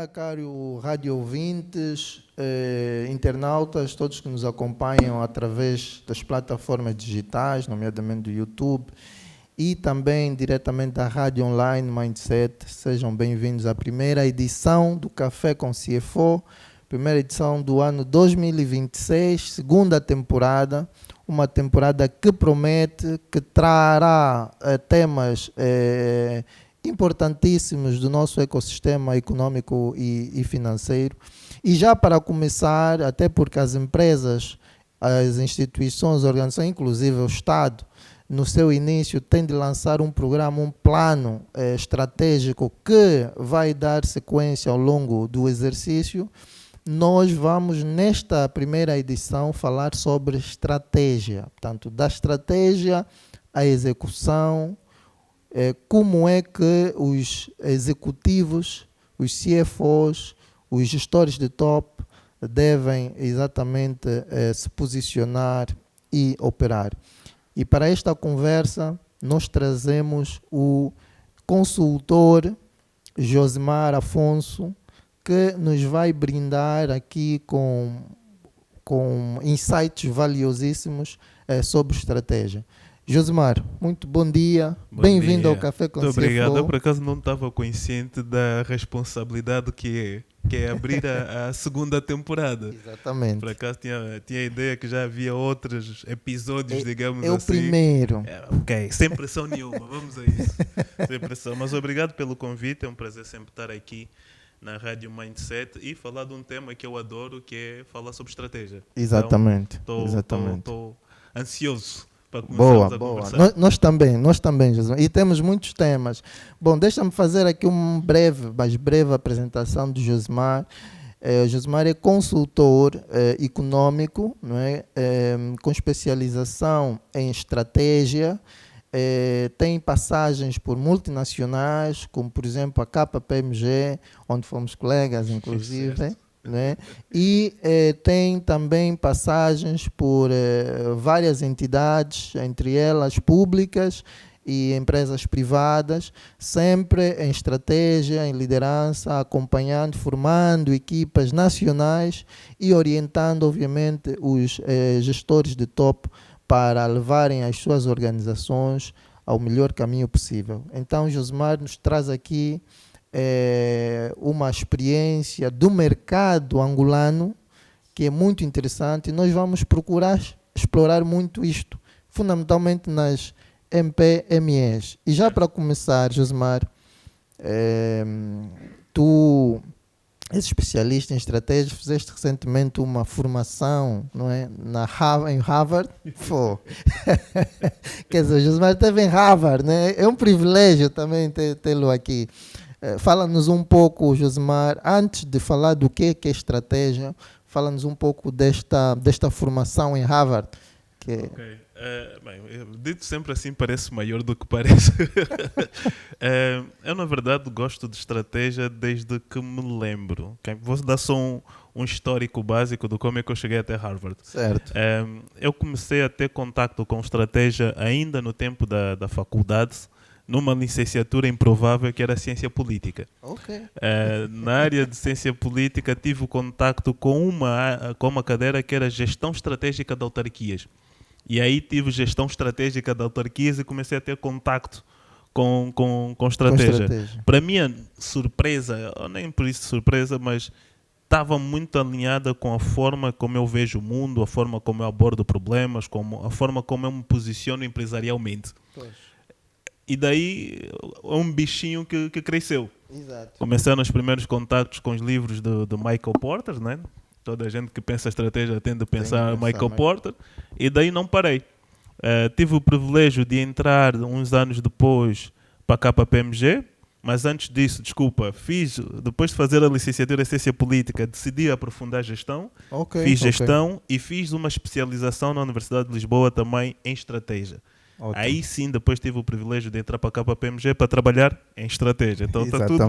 dia, caro rádio ouvintes, internautas, todos que nos acompanham através das plataformas digitais, nomeadamente do YouTube, e também diretamente da Rádio Online Mindset. Sejam bem-vindos à primeira edição do Café com CFO, primeira edição do ano 2026, segunda temporada, uma temporada que promete, que trará temas importantíssimos do nosso ecossistema econômico e financeiro. E já para começar, até porque as empresas, as instituições, as organizações, inclusive o Estado, no seu início tem de lançar um programa, um plano estratégico que vai dar sequência ao longo do exercício. Nós vamos, nesta primeira edição, falar sobre estratégia, portanto, da estratégia à execução, como é que os executivos, os CFOs, os gestores de top devem exatamente se posicionar e operar. E para esta conversa, nós trazemos o consultor Josimar Afonso, que nos vai brindar aqui com insights valiosíssimos sobre estratégia. Josimar, muito bom dia. Bem-vindo ao Café com CFO. Muito obrigado. Eu, por acaso, não estava consciente da responsabilidade que é abrir a segunda temporada. Exatamente. Por acaso, tinha a ideia que já havia outros episódios, digamos assim. É o primeiro. Ok, sem pressão nenhuma. Vamos a isso. Sem pressão. Mas obrigado pelo convite. É um prazer sempre estar aqui na Rádio Mindset e falar de um tema que eu adoro, que é falar sobre estratégia. Exatamente. Então, estou ansioso. Boa. Nós também, Josimar. E temos muitos temas. Bom, deixa-me fazer aqui uma breve apresentação do Josimar. O Josimar é consultor econômico, não é? Com especialização em estratégia. Tem passagens por multinacionais, como por exemplo a KPMG, onde fomos colegas, inclusive. Né? E tem também passagens por várias entidades, entre elas públicas e empresas privadas, sempre em estratégia, em liderança, acompanhando, formando equipas nacionais e orientando, obviamente, os gestores de top para levarem as suas organizações ao melhor caminho possível. Então, Josimar nos traz aqui uma experiência do mercado angolano que é muito interessante. Nós vamos procurar explorar muito isto, fundamentalmente nas MPMEs. E já para começar, Josimar, tu és especialista em estratégia, fizeste recentemente uma formação, não é, em Harvard. Quer dizer, Josimar esteve em Harvard, né? É um privilégio também tê-lo aqui. Fala-nos um pouco, Josimar, antes de falar do que é estratégia, fala-nos um pouco desta formação em Harvard. Ok. Bem, dito sempre assim parece maior do que parece. Eu, na verdade, gosto de estratégia desde que me lembro. Okay? Vou dar só um histórico básico de como é que eu cheguei até Harvard. Certo. Eu comecei a ter contacto com estratégia ainda no tempo da faculdade, numa licenciatura improvável que era Ciência Política. Okay. Na área de Ciência Política tive o contacto com uma cadeira que era Gestão Estratégica de Autarquias. E aí tive Gestão Estratégica de Autarquias e comecei a ter contacto com estratégia. Para minha surpresa, ou nem por isso surpresa, mas estava muito alinhada com a forma como eu vejo o mundo, a forma como eu abordo problemas, a forma como eu me posiciono empresarialmente. Pois. E daí é um bichinho que cresceu. Exato. Começaram os primeiros contactos com os livros do Michael Porter, né? Toda a gente que pensa estratégia tende a pensar Michael Porter. E daí não parei. Tive o privilégio de entrar uns anos depois para a KPMG, mas antes disso, depois de fazer a licenciatura em Ciência Política, decidi aprofundar gestão. Fiz gestão e fiz uma especialização na Universidade de Lisboa também em estratégia. Ótimo. Aí sim, depois tive o privilégio de entrar para a KPMG para trabalhar em estratégia. Então está tudo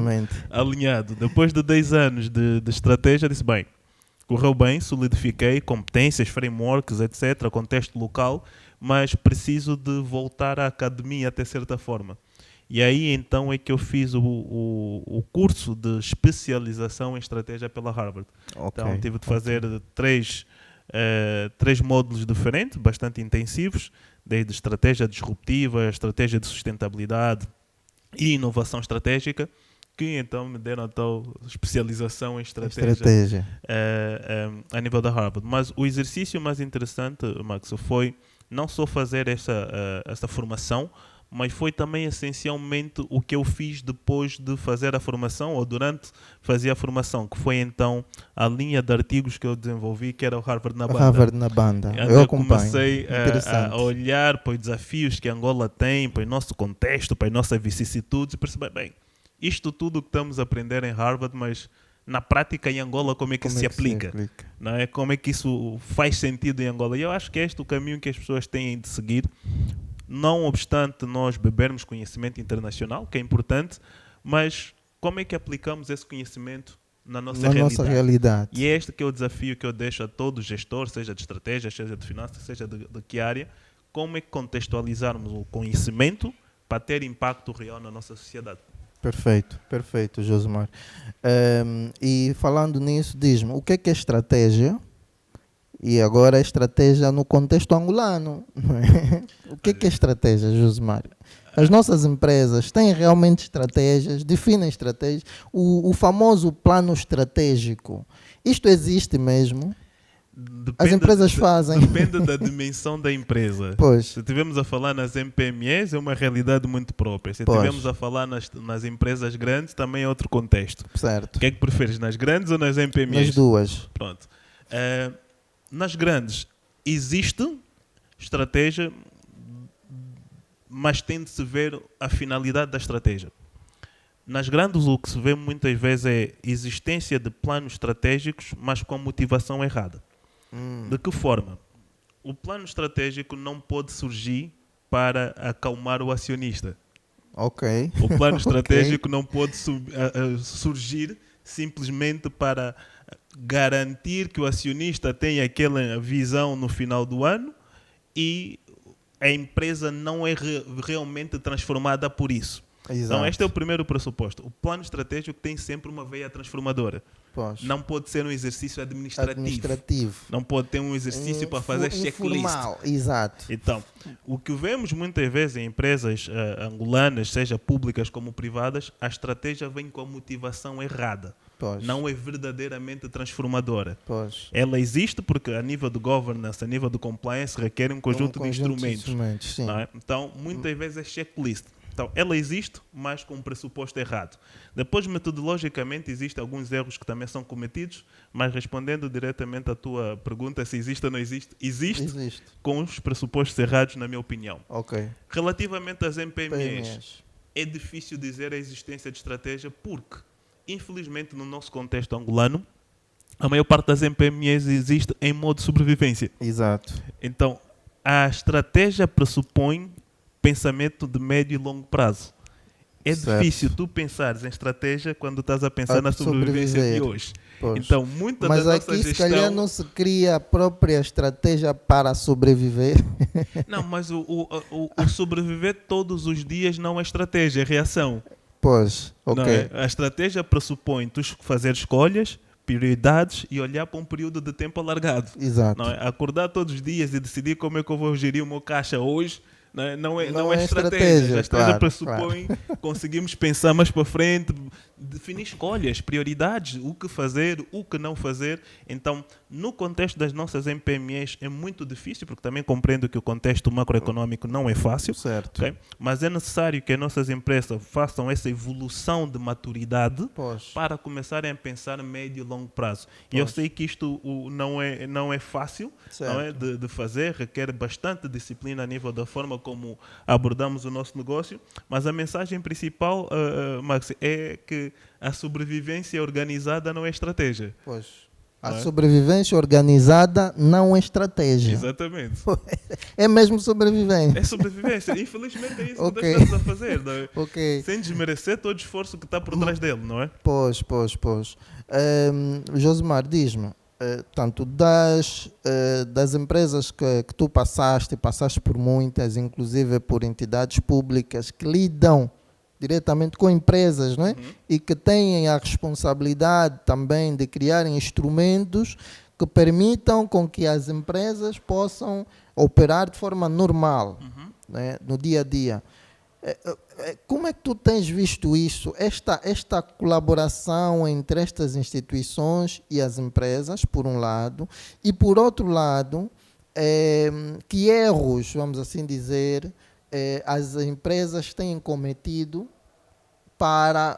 alinhado. Depois de 10 anos de estratégia, disse, bem, correu bem, solidifiquei competências, frameworks, etc., contexto local, mas preciso de voltar à academia até certa forma. E aí então é que eu fiz o curso de especialização em estratégia pela Harvard. Então tive de fazer três módulos diferentes, bastante intensivos, desde estratégia disruptiva, estratégia de sustentabilidade e inovação estratégica, que então me deram a tal especialização em estratégia. A nível da Harvard. Mas o exercício mais interessante, Max, foi não só fazer essa formação, mas foi também essencialmente o que eu fiz depois de fazer a formação, ou durante fazer a formação, que foi então a linha de artigos que eu desenvolvi, que era o Harvard na Banda. Harvard na Banda, eu comecei a olhar para os desafios que Angola tem, para o nosso contexto, para as nossas vicissitudes, e perceber, bem, isto tudo que estamos a aprender em Harvard, mas na prática em Angola como é que se aplica? Não é? Como é que isso faz sentido em Angola? E eu acho que é este o caminho que as pessoas têm de seguir, não obstante nós bebermos conhecimento internacional, que é importante, mas como é que aplicamos esse conhecimento na nossa realidade? E é este que é o desafio que eu deixo a todo gestor, seja de estratégia, seja de finanças, seja de que área, como é que contextualizarmos o conhecimento para ter impacto real na nossa sociedade. Perfeito, Josemar. E falando nisso, diz-me, o que é estratégia? E agora a estratégia no contexto angolano. O que é estratégia, Josemar? As nossas empresas têm realmente estratégias, definem estratégias. O famoso plano estratégico, isto existe mesmo? As empresas fazem. Depende da dimensão da empresa. Pois. Se estivermos a falar nas MPMEs, é uma realidade muito própria. Se estivermos a falar nas empresas grandes, também é outro contexto. Certo. O que é que preferes, nas grandes ou nas MPMEs? Nas duas. Pronto. Nas grandes existe estratégia, mas tem de se ver a finalidade da estratégia. Nas grandes o que se vê muitas vezes é existência de planos estratégicos, mas com motivação errada. De que forma? O plano estratégico não pode surgir para acalmar o acionista. Ok. O plano estratégico não pode surgir simplesmente para garantir que o acionista tenha aquela visão no final do ano e a empresa não é realmente transformada por isso. Exato. Então este é o primeiro pressuposto. O plano estratégico tem sempre uma veia transformadora. Pois. Não pode ser um exercício administrativo. Não pode ter um exercício para fazer checklist. Exato. Então, o que vemos muitas vezes em empresas angolanas, seja públicas como privadas, a estratégia vem com a motivação errada. Pois. Não é verdadeiramente transformadora. Pois. Ela existe porque a nível de governance, a nível de compliance, requer um conjunto de instrumentos. Sim. Não é? Então, muitas vezes é checklist. Então, ela existe, mas com um pressuposto errado. Depois, metodologicamente, existem alguns erros que também são cometidos, mas respondendo diretamente à tua pergunta, se existe ou não existe, existe. Com os pressupostos errados, na minha opinião. Okay. Relativamente às MPMEs, é difícil dizer a existência de estratégia porque, infelizmente, no nosso contexto angolano, a maior parte das MPMEs existe em modo de sobrevivência. Exato. Então, a estratégia pressupõe pensamento de médio e longo prazo. É difícil tu pensares em estratégia quando estás a pensar na sobrevivência de hoje. Pois. Então, muita da nossa gestão... Mas aqui, se calhar, não se cria a própria estratégia para sobreviver. Não, mas o sobreviver todos os dias não é estratégia, é reação. Pois, ok. Não é? A estratégia pressupõe tu fazer escolhas, prioridades e olhar para um período de tempo alargado. Exato. Não é? Acordar todos os dias e decidir como é que eu vou gerir o meu caixa hoje, não é estratégia. A estratégia pressupõe conseguimos pensar mais para frente, definir escolhas, prioridades, o que fazer, o que não fazer. Então, no contexto das nossas MPMEs é muito difícil, porque também compreendo que o contexto macroeconômico não é fácil. Certo. Okay? Mas é necessário que as nossas empresas façam essa evolução de maturidade para começarem a pensar a médio e longo prazo. E eu sei que isto não é fácil, não é, de fazer, requer bastante disciplina a nível da forma como abordamos o nosso negócio, mas a mensagem principal, Max, é que a sobrevivência organizada não é estratégia. Pois. A sobrevivência organizada não é estratégia. Exatamente. É mesmo sobrevivência. É sobrevivência. Infelizmente é isso que nós estamos a fazer. Não é? Sem desmerecer todo o esforço que está por trás dele, não é? Pois. Josemar, diz-me, tanto das empresas que tu passaste por muitas, inclusive por entidades públicas que lidam diretamente com empresas, não é? E que têm a responsabilidade também de criarem instrumentos que permitam com que as empresas possam operar de forma normal, né, no dia a dia. Como é que tu tens visto isso, esta colaboração entre estas instituições e as empresas, por um lado, e por outro lado, que erros, vamos assim dizer, as empresas têm cometido para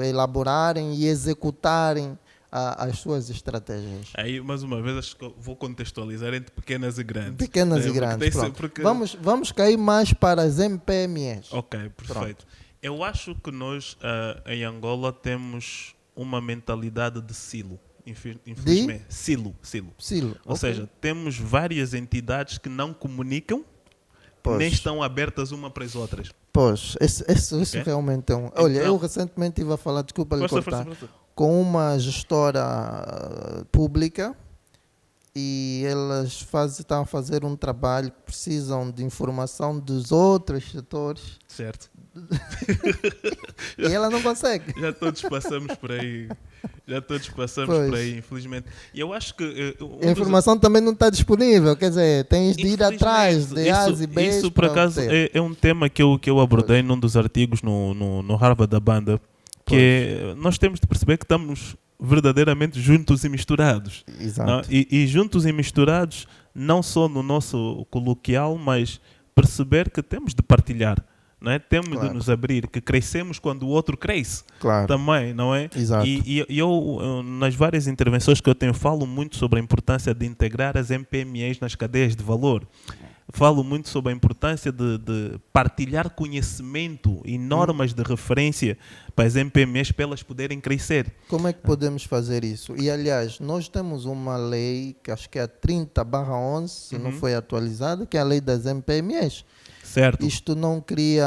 elaborarem e executarem as suas estratégias. Aí, mais uma vez, acho que eu vou contextualizar entre pequenas e grandes. Pequenas e grandes, porque... Vamos cair mais para as MPMEs. Ok, perfeito. Eu acho que nós, em Angola, temos uma mentalidade de silo. Infelizmente. Silo. Ou seja, temos várias entidades que não comunicam, nem estão abertas uma para as outras. Pois, isso realmente é um... Olha, eu recentemente estive a falar, desculpa lhe cortar, com uma gestora pública e elas estão a fazer um trabalho que precisam de informação dos outros setores. Certo. E ela não consegue. Já todos passamos por aí. Infelizmente. E eu acho que... a informação também não está disponível, quer dizer, tens de ir atrás de A's e B's. Isso, por acaso, é um tema que eu abordei num dos artigos no Harvard da Banda, que nós temos de perceber que estamos verdadeiramente juntos e misturados. Exato. Não? E juntos e misturados, não só no nosso coloquial, mas perceber que temos de partilhar. Não é? Temos de nos abrir, que crescemos quando o outro cresce também, não é? Exato. E eu, nas várias intervenções que eu tenho, falo muito sobre a importância de integrar as MPMEs nas cadeias de valor. Falo muito sobre a importância de partilhar conhecimento e normas de referência para as MPMEs para elas poderem crescer. Como é que podemos fazer isso? E, aliás, nós temos uma lei, que acho que é a 30/11, se não foi atualizada, que é a lei das MPMEs. Certo. Isto não cria,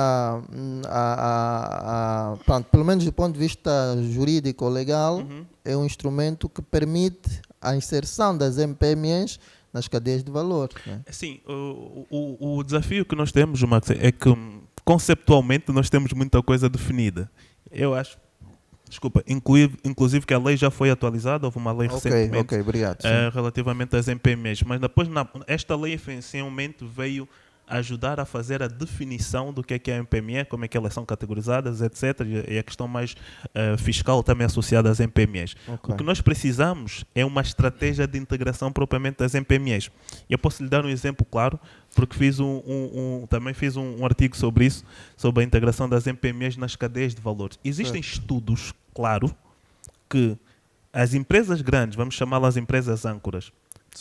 pelo menos do ponto de vista jurídico ou legal, é um instrumento que permite a inserção das MPMEs nas cadeias de valor. Né? Sim, o desafio que nós temos, Max, é que conceptualmente nós temos muita coisa definida. Eu acho, inclusive que a lei já foi atualizada, houve uma lei recentemente obrigado, relativamente às MPMEs, mas depois esta lei essencialmente veio ajudar a fazer a definição do que é a MPME, como é que elas são categorizadas, etc. E a questão mais fiscal também associada às MPMEs. O que nós precisamos é uma estratégia de integração propriamente das MPMEs. Eu posso lhe dar um exemplo claro, porque também fiz um artigo sobre isso, sobre a integração das MPMEs nas cadeias de valores. Existem estudos, claro, que as empresas grandes, vamos chamá-las empresas âncoras,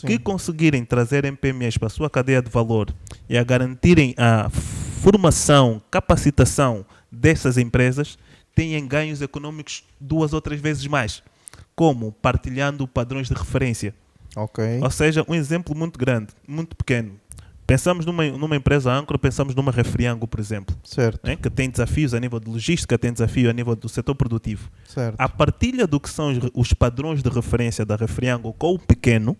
que conseguirem trazer MPMEs para a sua cadeia de valor e a garantirem a formação, capacitação dessas empresas, têm ganhos econômicos 2 ou 3 vezes mais. Como? Partilhando padrões de referência. Ou seja, um exemplo muito grande, muito pequeno. Pensamos numa empresa âncora, pensamos numa Refriango, por exemplo. Certo. Que tem desafios a nível de logística, tem desafio a nível do setor produtivo. Certo. A partilha do que são os padrões de referência da Refriango com o pequeno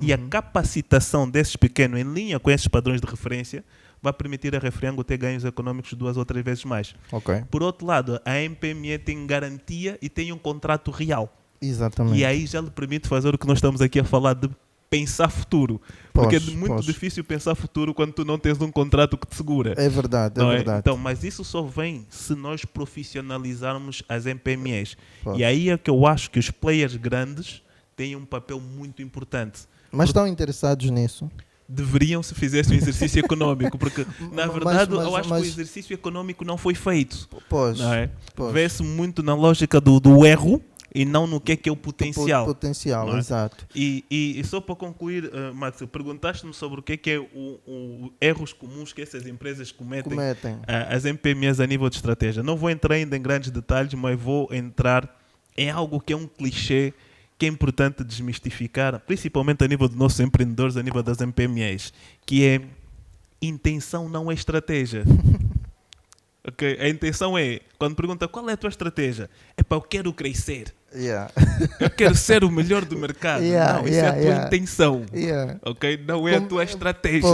e a capacitação desses pequenos em linha com esses padrões de referência vai permitir a Refriango ter ganhos econômicos 2 ou 3 vezes mais. Por outro lado, a MPME tem garantia e tem um contrato real. Exatamente. E aí já lhe permite fazer o que nós estamos aqui a falar de pensar futuro. Porque é muito difícil pensar futuro quando tu não tens um contrato que te segura. É verdade, é verdade. Então, mas isso só vem se nós profissionalizarmos as MPMEs. E aí é que eu acho que os players grandes têm um papel muito importante. Mas estão interessados nisso? Deveriam se fizessem um exercício econômico, porque na verdade eu acho que o exercício econômico não foi feito. Vê-se muito na lógica do erro e não no que é o potencial. Potencial, exato. E só para concluir, Max, perguntaste-me sobre o que é os erros comuns que essas empresas cometem. As MPMEs a nível de estratégia. Não vou entrar ainda em grandes detalhes, mas vou entrar em algo que é um clichê que é importante desmistificar, principalmente a nível dos nossos empreendedores, a nível das MPMEs, que é intenção não é estratégia. A intenção é, quando pergunta qual é a tua estratégia, é para eu quero crescer. Eu quero ser o melhor do mercado. Não, isso é a tua intenção. Não é a tua estratégia.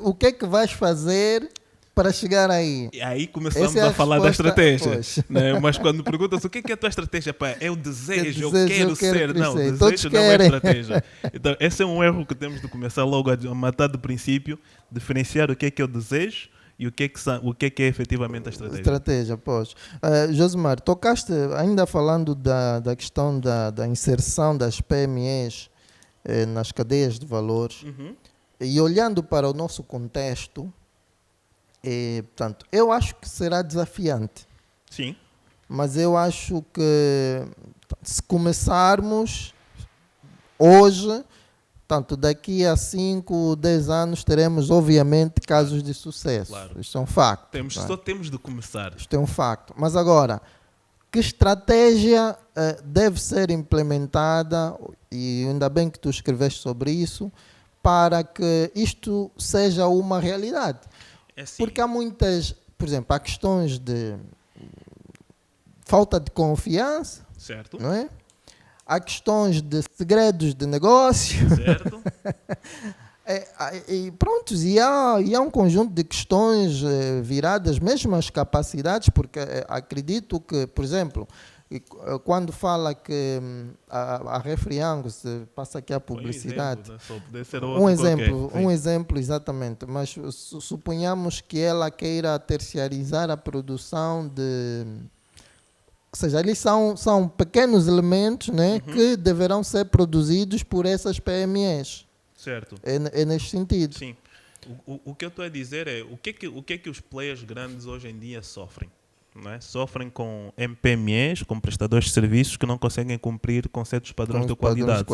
O que é que vais fazer para chegar aí? E aí começamos a falar da estratégia. Né? Mas quando perguntas o que é a tua estratégia, pá, é o desejo, eu quero ser. Crescer. Não, desejo Todos não querem. é estratégia. Então, esse é um erro que temos de começar logo a matar do princípio, diferenciar o que é o desejo e o que é efetivamente a estratégia. Estratégia, pois. Josemar, tocaste, ainda falando da questão da inserção das PMEs nas cadeias de valores, e olhando para o nosso contexto, portanto, eu acho que será desafiante. Sim. Mas eu acho que se começarmos hoje, tanto daqui a 5, 10 anos, teremos obviamente casos de sucesso. Claro. Isto é um facto. Só temos de começar. Isto é um facto. Mas agora, que estratégia deve ser implementada, e ainda bem que tu escreveste sobre isso, para que isto seja uma realidade? Assim. Porque há muitas, por exemplo, há questões de falta de confiança, certo? Não é? Há questões de segredos de negócio. Certo. E pronto, e há um conjunto de questões viradas mesmo às capacidades, porque acredito que, por exemplo, quando fala que a Refriango, se passa aqui a publicidade, um exemplo exatamente, mas suponhamos que ela queira terciarizar a produção de... Ou seja, ali são pequenos elementos, né, que deverão ser produzidos por essas PMEs. Certo. É neste sentido. Sim. O que eu estou a dizer é o que é que os players grandes hoje em dia sofrem? Não é? Sofrem com MPMEs, com prestadores de serviços que não conseguem cumprir com certos padrões de qualidade.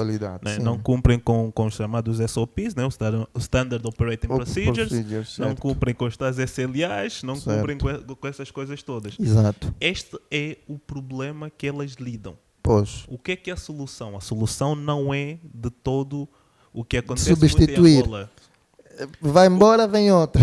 Né? Não cumprem com os chamados SOPs, né? o Standard Operating Procedures, não cumprem com os tais SLAs, não cumprem com essas coisas todas. Exato. Este é o problema que elas lidam. Pois. O que é a solução? A solução não é de todo o que acontece substituir. Muito em Angola. Vai embora, vem outra.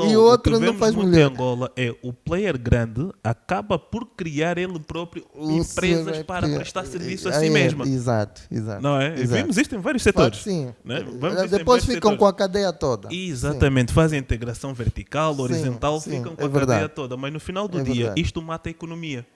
E o outro não faz muito melhor. Em Angola é o player grande acaba por criar ele próprio empresas para prestar serviço a si mesmo. Exato. Não é? Exato. Vimos isto em vários setores. Sim. Né? Depois ficam com a cadeia toda. Exatamente. Sim. Fazem integração vertical, horizontal, ficam com a cadeia toda. Mas no final do dia, isto mata a economia.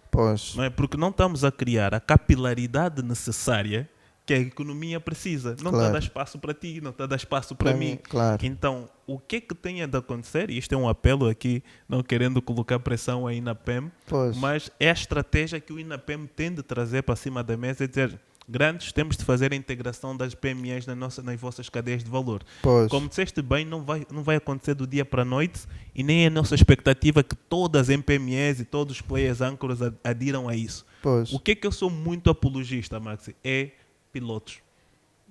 Pois. Não é? Porque não estamos a criar a capilaridade necessária que a economia precisa. Não está a dar espaço para ti, não está a dar espaço para mim. Claro. Então, o que é que tem de acontecer? E isto é um apelo aqui, não querendo colocar pressão aí na PEM, mas é a estratégia que o INAPEM tem de trazer para cima da mesa e dizer: grandes, temos de fazer a integração das PMEs nas vossas cadeias de valor. Como disseste bem, não vai acontecer do dia para a noite e nem é a nossa expectativa que todas as PMEs e todos os players âncoras adiram a isso. Pois. O que é que eu sou muito apologista, Maxi? É pilotos.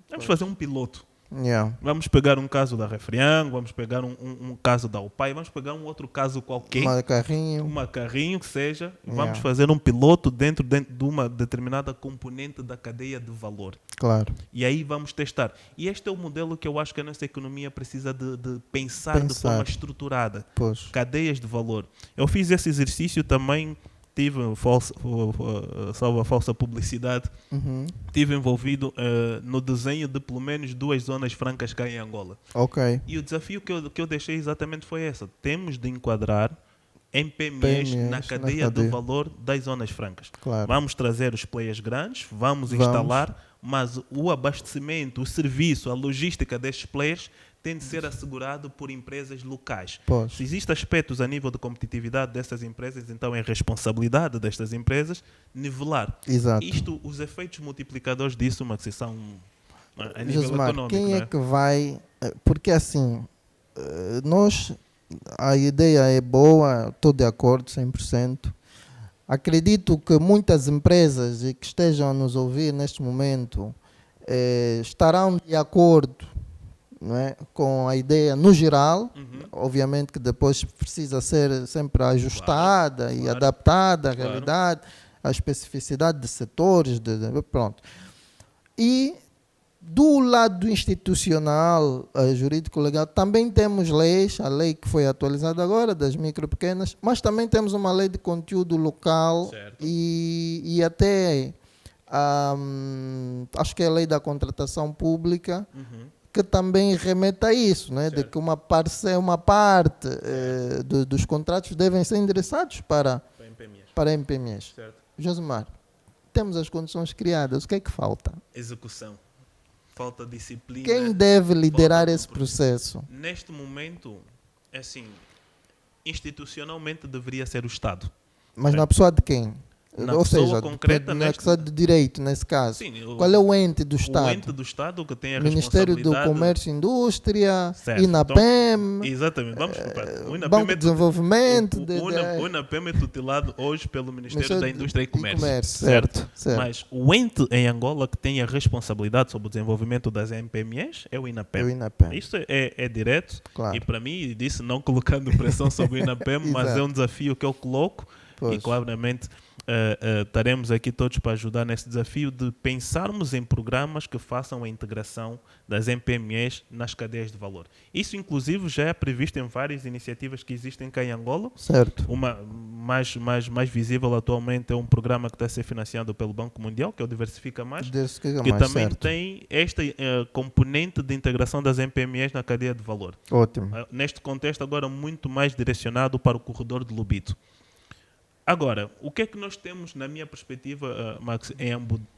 Vamos fazer um piloto. Yeah. Vamos pegar um caso da Refriango, vamos pegar um caso da UPAI, vamos pegar um outro caso qualquer. Uma carrinho que seja. Vamos fazer um piloto dentro de uma determinada componente da cadeia de valor. Claro. E aí vamos testar. E este é o modelo que eu acho que a nossa economia precisa de pensar de forma estruturada. Cadeias de valor. Eu fiz esse exercício também. Tive salvo a falsa publicidade, estive envolvido no desenho de pelo menos 2 zonas francas cá em Angola. E o desafio que eu deixei exatamente foi esse. Temos de enquadrar PMEs na cadeia de valor das zonas francas. Claro. Vamos trazer os players grandes, vamos instalar, mas o abastecimento, o serviço, a logística destes players tem de ser assegurado por empresas locais. Se existem aspectos a nível de competitividade dessas empresas, então é responsabilidade destas empresas nivelar. Exato. Os efeitos multiplicadores disso, mas são a nível econômico. Quem é que vai... Porque assim, a ideia é boa, estou de acordo 100%. Acredito que muitas empresas que estejam a nos ouvir neste momento estarão de acordo, não é, com a ideia no geral. Obviamente que depois precisa ser sempre ajustada e adaptada à realidade, à especificidade de setores, pronto. E do lado institucional, jurídico-legal, também temos leis, a lei que foi atualizada agora, das micro pequenas, mas também temos uma lei de conteúdo local e até acho que é a lei da contratação pública, que também remete a isso, né? De que uma parte dos contratos devem ser endereçados para MPMEs. Certo. Josemar, temos as condições criadas, o que é que falta? Execução. Falta disciplina. Quem deve liderar esse processo? Neste momento, assim, institucionalmente deveria ser o Estado. Mas na pessoa de quem? Ou seja, concreta, na pessoa de direito, nesse caso. Sim, qual é o ente do Estado? O ente do Estado que tem a Ministério responsabilidade... do Comércio e Indústria, certo. INAPEM, exatamente, vamos por parte. O Banco de Desenvolvimento. O INAPEM é tutelado hoje pelo Ministério da Indústria e Comércio. Certo. Mas o ente em Angola que tem a responsabilidade sobre o desenvolvimento das MPMEs é o INAPEM. Isto é direto, claro. E para mim, disse não colocando pressão sobre o INAPEM, mas é um desafio que eu coloco. Pois. E claramente estaremos aqui todos para ajudar nesse desafio de pensarmos em programas que façam a integração das MPMEs nas cadeias de valor. Isso, inclusive, já é previsto em várias iniciativas que existem cá em Angola. Certo. Uma mais visível atualmente é um programa que está a ser financiado pelo Banco Mundial, que é o Diversifica Mais, que também certo. Tem esta componente de integração das MPMEs na cadeia de valor. Ótimo. Neste contexto, agora muito mais direcionado para o corredor de Lobito. Agora, o que é que nós temos, na minha perspectiva, Max,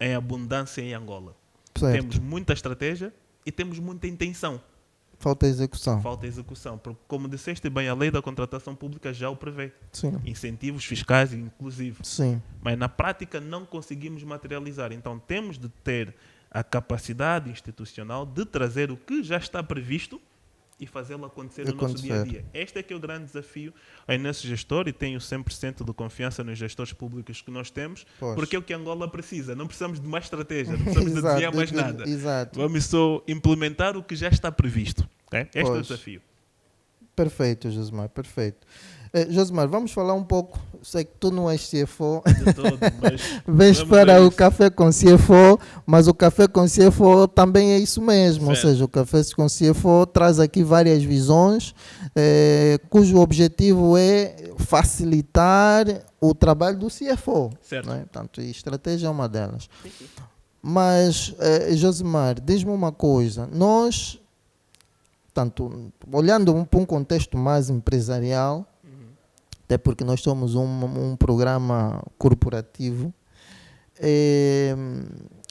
em abundância em Angola? Certo. Temos muita estratégia e temos muita intenção. Falta execução. Porque, como disseste bem, a lei da contratação pública já o prevê. Sim. Incentivos fiscais, inclusive. Sim. Mas, na prática, não conseguimos materializar. Então, temos de ter a capacidade institucional de trazer o que já está previsto e fazê-lo acontecer no nosso dia-a-dia. Este é que é o grande desafio aí nesse gestor, e tenho 100% de confiança nos gestores públicos que nós temos, porque é o que Angola precisa. Não precisamos de mais estratégia, não precisamos de desenhar mais nada. Exato. Vamos só implementar o que já está previsto. Okay? Este é o desafio. Perfeito, Josemar, perfeito. Josemar, vamos falar um pouco. Sei que tu não és CFO. De todo, mas vens para o Café com CFO, mas o Café com CFO também é isso mesmo. Certo. Ou seja, o Café com CFO traz aqui várias visões, cujo objetivo é facilitar o trabalho do CFO. Certo. Né? Portanto, a estratégia é uma delas. Sim. Mas, Josemar, diz-me uma coisa. Nós, tanto olhando para um contexto mais empresarial, até porque nós somos um programa corporativo,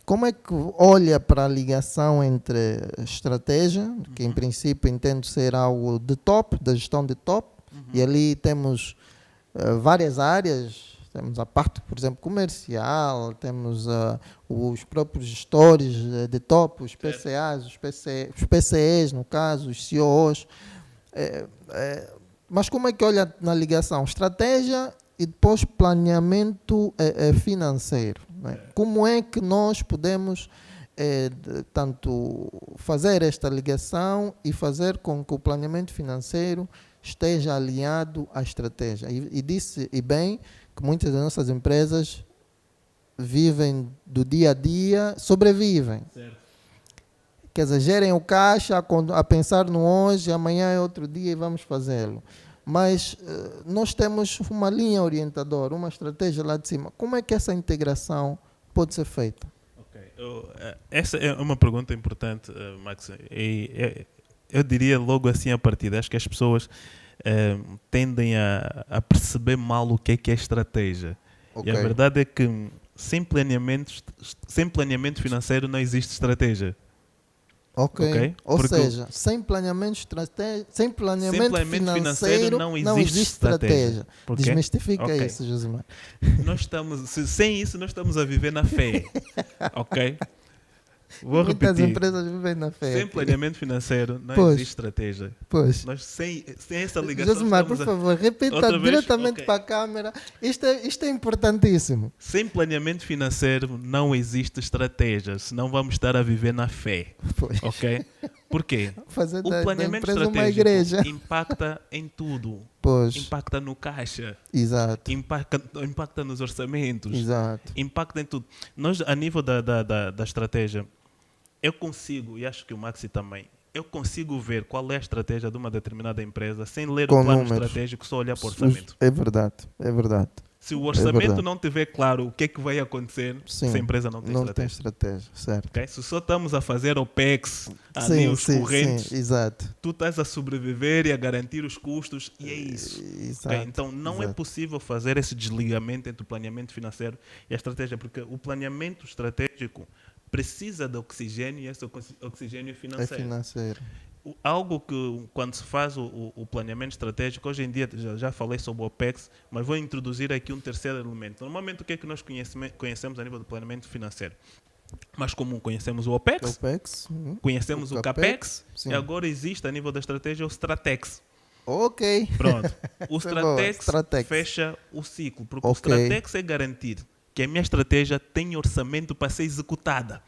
como é que olha para a ligação entre a estratégia, que em princípio entendo ser algo de top, da gestão de top, e ali temos várias áreas, temos a parte, por exemplo, comercial, temos os próprios gestores de top, os PCAs, os PCEs, no caso, os CEOs. Mas como é que olha na ligação? Estratégia e depois planeamento financeiro. Né? Como é que nós podemos tanto fazer esta ligação e fazer com que o planeamento financeiro esteja alinhado à estratégia? E disse bem que muitas das nossas empresas vivem do dia a dia, sobrevivem. Certo. Quer dizer, gerem o caixa a pensar no hoje, amanhã é outro dia e vamos fazê-lo. Mas nós temos uma linha orientadora, uma estratégia lá de cima. Como é que essa integração pode ser feita? Essa é uma pergunta importante, Max. Eu diria logo assim a partida. Acho que as pessoas tendem a perceber mal o que é estratégia. Okay. E a verdade é que sem planeamento financeiro não existe estratégia. Ok. Ou seja, sem planeamento financeiro não existe estratégia. Desmistifica isso, Josemar. Sem isso, nós estamos a viver na fé. Ok? Vou Muitas repetir. empresas vivem na fé. Sem planeamento financeiro não existe estratégia. Pois. Nós sem essa ligação... Josemar, por favor, repita diretamente para a câmera. Isto é importantíssimo. Sem planeamento financeiro não existe estratégia, senão vamos estar a viver na fé. Pois. Ok? Por quê? Fazer o planeamento estratégico impacta em tudo. Pois. Impacta no caixa. Exato. Impacta nos orçamentos. Exato. Impacta em tudo. Nós, a nível da estratégia, eu consigo, e acho que o Maxi também, eu consigo ver qual é a estratégia de uma determinada empresa sem ler o plano estratégico, só olhar para o orçamento. É verdade, é verdade. Se o orçamento não tiver claro o que é que vai acontecer, essa empresa não tem estratégia. Não tem estratégia, certo. Okay? Se só estamos a fazer OPEX, ali os correntes, sim, exato. Tu estás a sobreviver e a garantir os custos e é isso. Exato, okay? Então não é possível fazer esse desligamento entre o planeamento financeiro e a estratégia, porque o planeamento estratégico precisa de oxigênio e esse oxigênio é financeiro. É financeiro. Algo que, quando se faz o planeamento estratégico, hoje em dia, já falei sobre o OPEX, mas vou introduzir aqui um terceiro elemento. Normalmente, o que é que nós conhecemos a nível do planeamento financeiro? Mais comum, conhecemos o OPEX, conhecemos o CAPEX, e agora existe, a nível da estratégia, o STRATEX. Ok. Pronto. O STRATEX fecha o ciclo, porque o STRATEX é garantir que a minha estratégia tem orçamento para ser executada.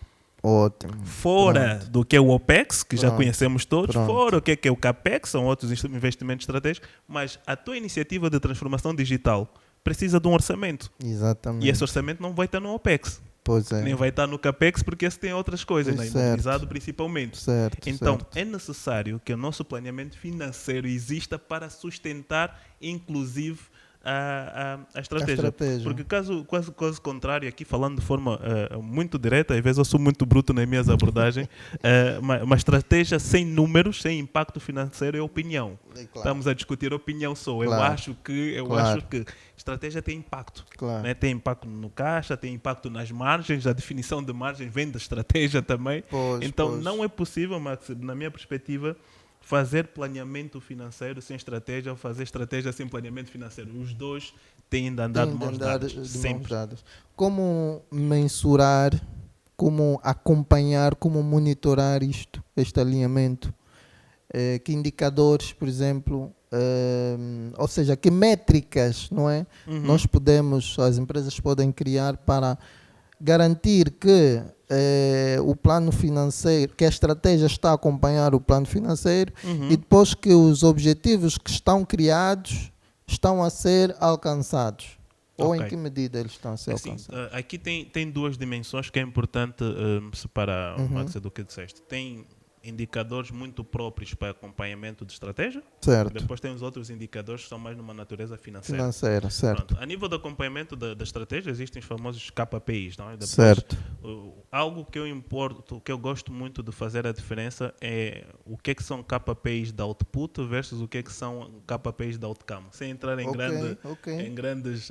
Ótimo. Fora do que é o OPEX, que já conhecemos todos, fora o que é o CAPEX, são outros investimentos estratégicos, mas a tua iniciativa de transformação digital precisa de um orçamento. Exatamente. E esse orçamento não vai estar no OPEX. Pois é. Nem vai estar no CAPEX, porque esse tem outras coisas, né? Imobilizado principalmente. Certo, então, é necessário que o nosso planeamento financeiro exista para sustentar, inclusive, a estratégia. Porque caso contrário, aqui falando de forma muito direta, às vezes eu sou muito bruto nas minhas abordagens, uma estratégia sem números, sem impacto financeiro é opinião. Claro. Estamos a discutir opinião só. Claro. Eu acho que estratégia tem impacto. Claro. Né? Tem impacto no caixa, tem impacto nas margens, a definição de margens vem da estratégia também. Então não é possível, Max, na minha perspectiva, fazer planeamento financeiro sem estratégia ou fazer estratégia sem planeamento financeiro. Os dois têm de andar de mãos dadas. Sempre. Como mensurar, como acompanhar, como monitorar este alinhamento? Que indicadores, por exemplo, ou seja, que métricas, não é? Nós podemos, as empresas podem criar para garantir que o plano financeiro, que a estratégia está a acompanhar o plano financeiro e depois que os objetivos que estão criados estão a ser alcançados. Ou em que medida eles estão a ser alcançados? Aqui tem duas dimensões que é importante separar, Max, do que disseste. Tem indicadores muito próprios para acompanhamento de estratégia. Certo. Depois tem os outros indicadores que são mais numa natureza financeira. Financeira, certo. Pronto. A nível do acompanhamento da estratégia, existem os famosos KPIs. Não é? Depois, certo. Algo que eu gosto muito de fazer a diferença é o que são KPIs de output versus o que são KPIs de outcome. Sem entrar em grandes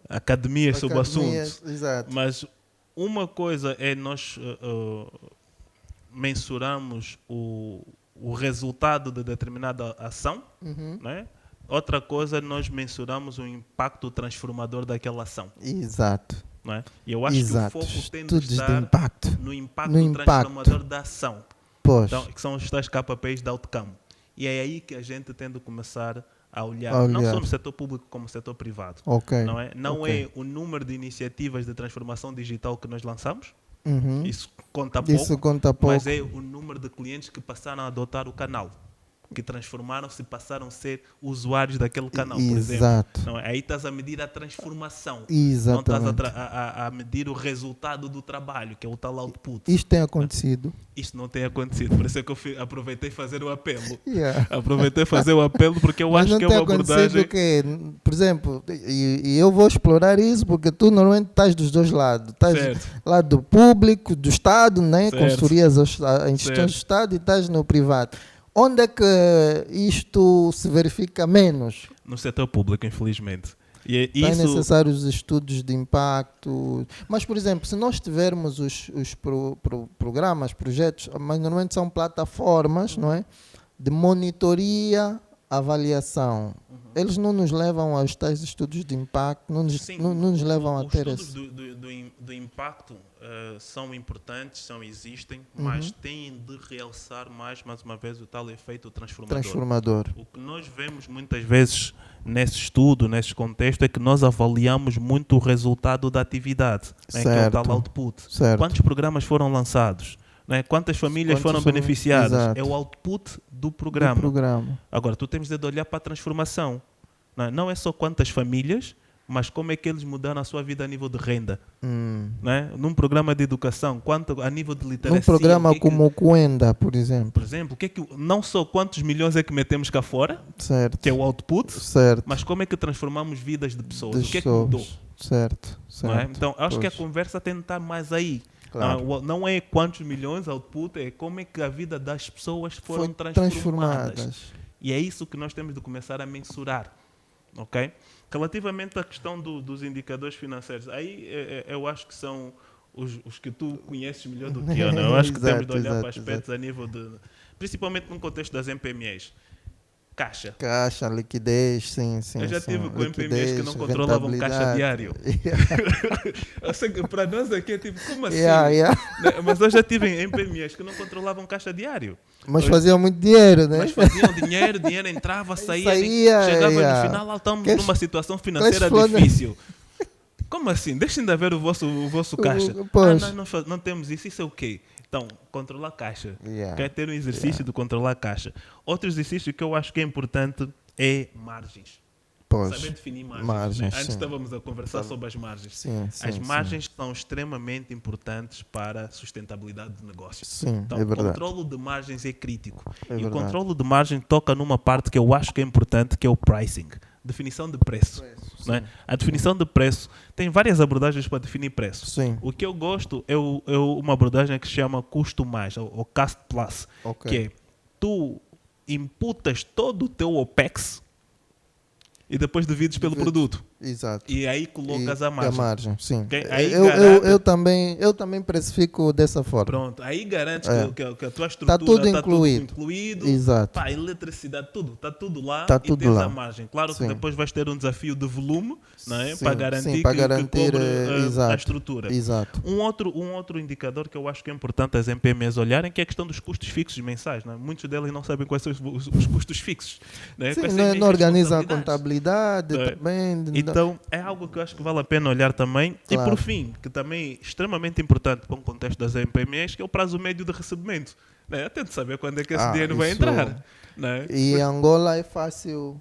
academias sobre o assunto. Exato. Mas uma coisa é nós mensurarmos o resultado de determinada ação, né? Outra coisa é nós mensuramos o impacto transformador daquela ação. Exato. Né? E eu acho que o foco tem de estar no impacto transformador da ação. Então, que são os tais KPIs de outcome. E é aí que a gente tem de começar a olhar, não só no setor público como no setor privado. Não é o número de iniciativas de transformação digital que nós lançamos, isso conta pouco, mas é o número de clientes que passaram a adotar o canal, que transformaram-se e passaram a ser usuários daquele canal, por exemplo. Aí estás a medir a transformação, não estás a medir o resultado do trabalho, que é o tal output. Isto tem acontecido? Isto não tem acontecido, por isso é que eu aproveitei fazer o apelo. Aproveitei fazer o apelo porque eu acho que é uma abordagem... Que, por exemplo, e eu vou explorar isso porque tu normalmente estás dos dois lados. Estás lado público, do Estado, né? Consultorias a instituições do Estado, e estás no privado. Onde é que isto se verifica menos? No setor público, infelizmente. E é necessário os estudos de impacto. Mas, por exemplo, se nós tivermos os programas, projetos, mas normalmente são plataformas, não é? De monitoria, avaliação. Eles não nos levam aos tais estudos de impacto, não nos levam a ter esse... Os estudos do impacto são importantes, existem, mas têm de realçar mais uma vez, o tal efeito transformador. O que nós vemos muitas vezes nesse estudo, nesse contexto, é que nós avaliamos muito o resultado da atividade, né, que é o tal output. Quantos programas foram lançados? Né? Quantas famílias foram beneficiadas? Exato. É o output do programa. Agora, tu temos de olhar para a transformação. Não é só quantas famílias, mas como é que eles mudaram a sua vida a nível de renda. Né? Num programa de educação, quanto a nível de literacia... Num programa como o Cuenda, por exemplo. Por exemplo, não só quantos milhões é que metemos cá fora, certo, que é o output, certo, mas como é que transformamos vidas de pessoas. de O que é que mudou? Certo, Não é? certo. Então, acho que a conversa tem de estar mais aí. Claro. Não é quantos milhões output, é como é que a vida das pessoas foram Foi transformadas. E é isso que nós temos de começar a mensurar. Ok? Relativamente à questão dos indicadores financeiros, aí eu acho que são os que tu conheces melhor do que eu. Né? Eu acho que temos de olhar para aspectos a nível de... Principalmente no contexto das MPMEs. Caixa, liquidez, sim. Eu já tive com liquidez, MPMEs que não controlavam caixa diário. Eu sei que para nós aqui é tipo, como assim? Mas eu já tive em MPMEs que não controlavam caixa diário. Mas faziam muito dinheiro, né? Mas faziam dinheiro entrava, saía, chegava no final, estamos numa situação financeira difícil. Como assim? Deixem de ver o vosso caixa. Nós não temos isso. Isso é o quê? Então, controlar a caixa. Quer ter um exercício de controlar a caixa. Outro exercício que eu acho que é importante é margens. Saber definir margens. Antes estávamos a conversar sobre as margens. As margens são extremamente importantes para a sustentabilidade do negócio. Então, o controlo de margens é crítico. E o controlo de margem toca numa parte que eu acho que é importante, que é o pricing. Definição de preço. Né? A definição de preço tem várias abordagens para definir preço. O que eu gosto é uma abordagem que se chama custo mais, ou cost plus, que é tu imputas todo o teu OPEX e depois divides pelo produto. Exato. E aí colocas a margem. Sim. Okay? Aí eu também precifico dessa forma. Pronto. Aí garantes que a tua estrutura está tudo incluído. Exato. Pá, eletricidade, tudo. Está tudo lá e tens a margem. Claro que depois vais ter um desafio de volume, não é? Para garantir que cobre a estrutura. Exato. Um outro indicador que eu acho que é importante as MPMEs olharem, que é a questão dos custos fixos mensais. Não é? Muitos deles não sabem quais são os custos fixos. Não é? Não organizam a contabilidade também. Então, é algo que eu acho que vale a pena olhar também. Claro. E, por fim, que também é extremamente importante para o contexto das MPMEs, que é o prazo médio de recebimento. Né? Até de saber quando é que esse dinheiro vai entrar. Né? E em Angola é fácil...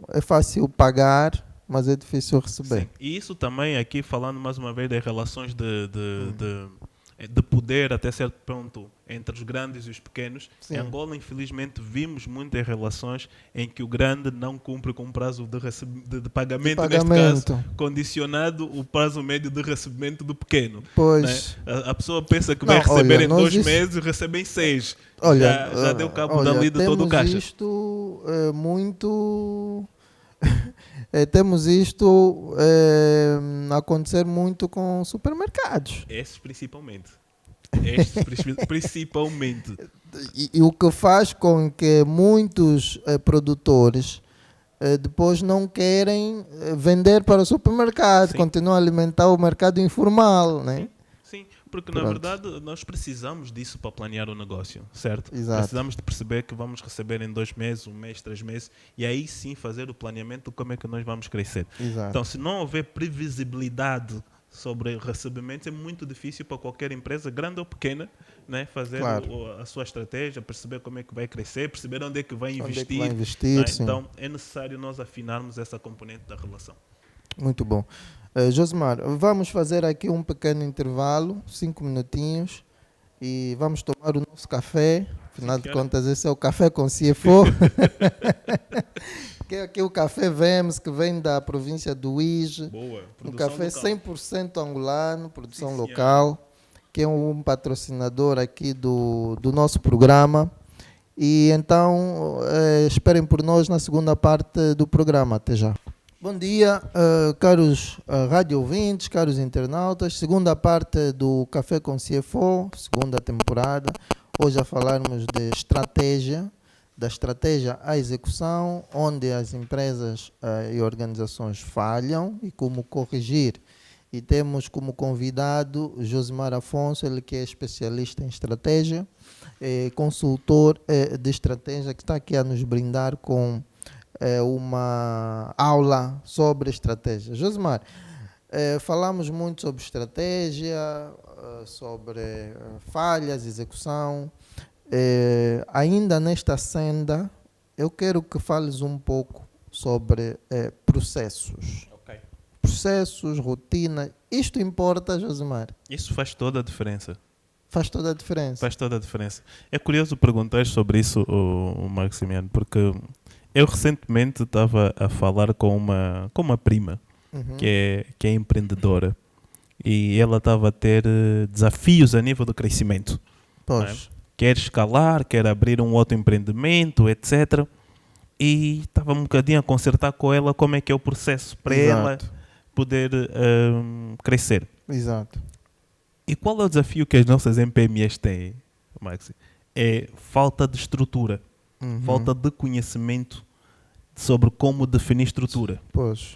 é fácil pagar, mas é difícil receber. Sim. E isso também, aqui falando mais uma vez das relações de poder até certo ponto entre os grandes e os pequenos. Em Angola, infelizmente, vimos muitas relações em que o grande não cumpre com o prazo de pagamento, neste caso, condicionado o prazo médio de recebimento do pequeno. Pois. Né? A pessoa pensa que vai receber em 2 meses e recebe em 6. Já deu cabo dali de todo o caixa. Temos isto muito... temos isto acontecer muito com supermercados. Esses principalmente. Principalmente. E o que faz com que muitos produtores depois não querem vender para o supermercado, continuam a alimentar o mercado informal, né? Sim, porque na verdade nós precisamos disso para planear o negócio, certo? Exato. Precisamos de perceber que vamos receber em 2 meses, 1 mês, 3 meses, e aí sim fazer o planeamento de como é que nós vamos crescer. Exato. Então, se não houver previsibilidade sobre recebimentos, é muito difícil para qualquer empresa, grande ou pequena, né, fazer a sua estratégia, perceber como é que vai crescer, perceber onde é que vai investir. Né? Então, é necessário nós afinarmos essa componente da relação. Muito bom. Josemar, vamos fazer aqui um pequeno intervalo, 5 minutinhos, e vamos tomar o nosso café. Afinal de contas, esse é o Café com CFO. Que é aqui o Café Vemos, que vem da província do Uíge. Um café local. 100% angolano, produção local, que é um patrocinador aqui do nosso programa. E então, esperem por nós na segunda parte do programa. Até já. Bom dia, caros rádio ouvintes, caros internautas. Segunda parte do Café com CFO, segunda temporada. Hoje a falarmos de estratégia, da estratégia à execução, onde as empresas e organizações falham e como corrigir. E temos como convidado Josemar Afonso, ele que é especialista em estratégia, consultor de estratégia, que está aqui a nos brindar com uma aula sobre estratégia. Josemar, falamos muito sobre estratégia, sobre falhas, execução. Ainda nesta senda, eu quero que fales um pouco sobre processos. Ok. Processos, rotina. Isto importa, Josimar? Isso faz toda a diferença. Faz toda a diferença. Faz toda a diferença. É curioso perguntar sobre isso, o Maximiano, porque eu recentemente estava a falar com uma prima que é empreendedora e ela estava a ter desafios a nível do crescimento. Pois. Quer escalar, quer abrir um outro empreendimento, etc. E estava um bocadinho a consertar com ela como é que é o processo para ela poder crescer. Exato. E qual é o desafio que as nossas MPMEs têm, Maxi? É falta de estrutura, falta de conhecimento sobre como definir estrutura. Pois.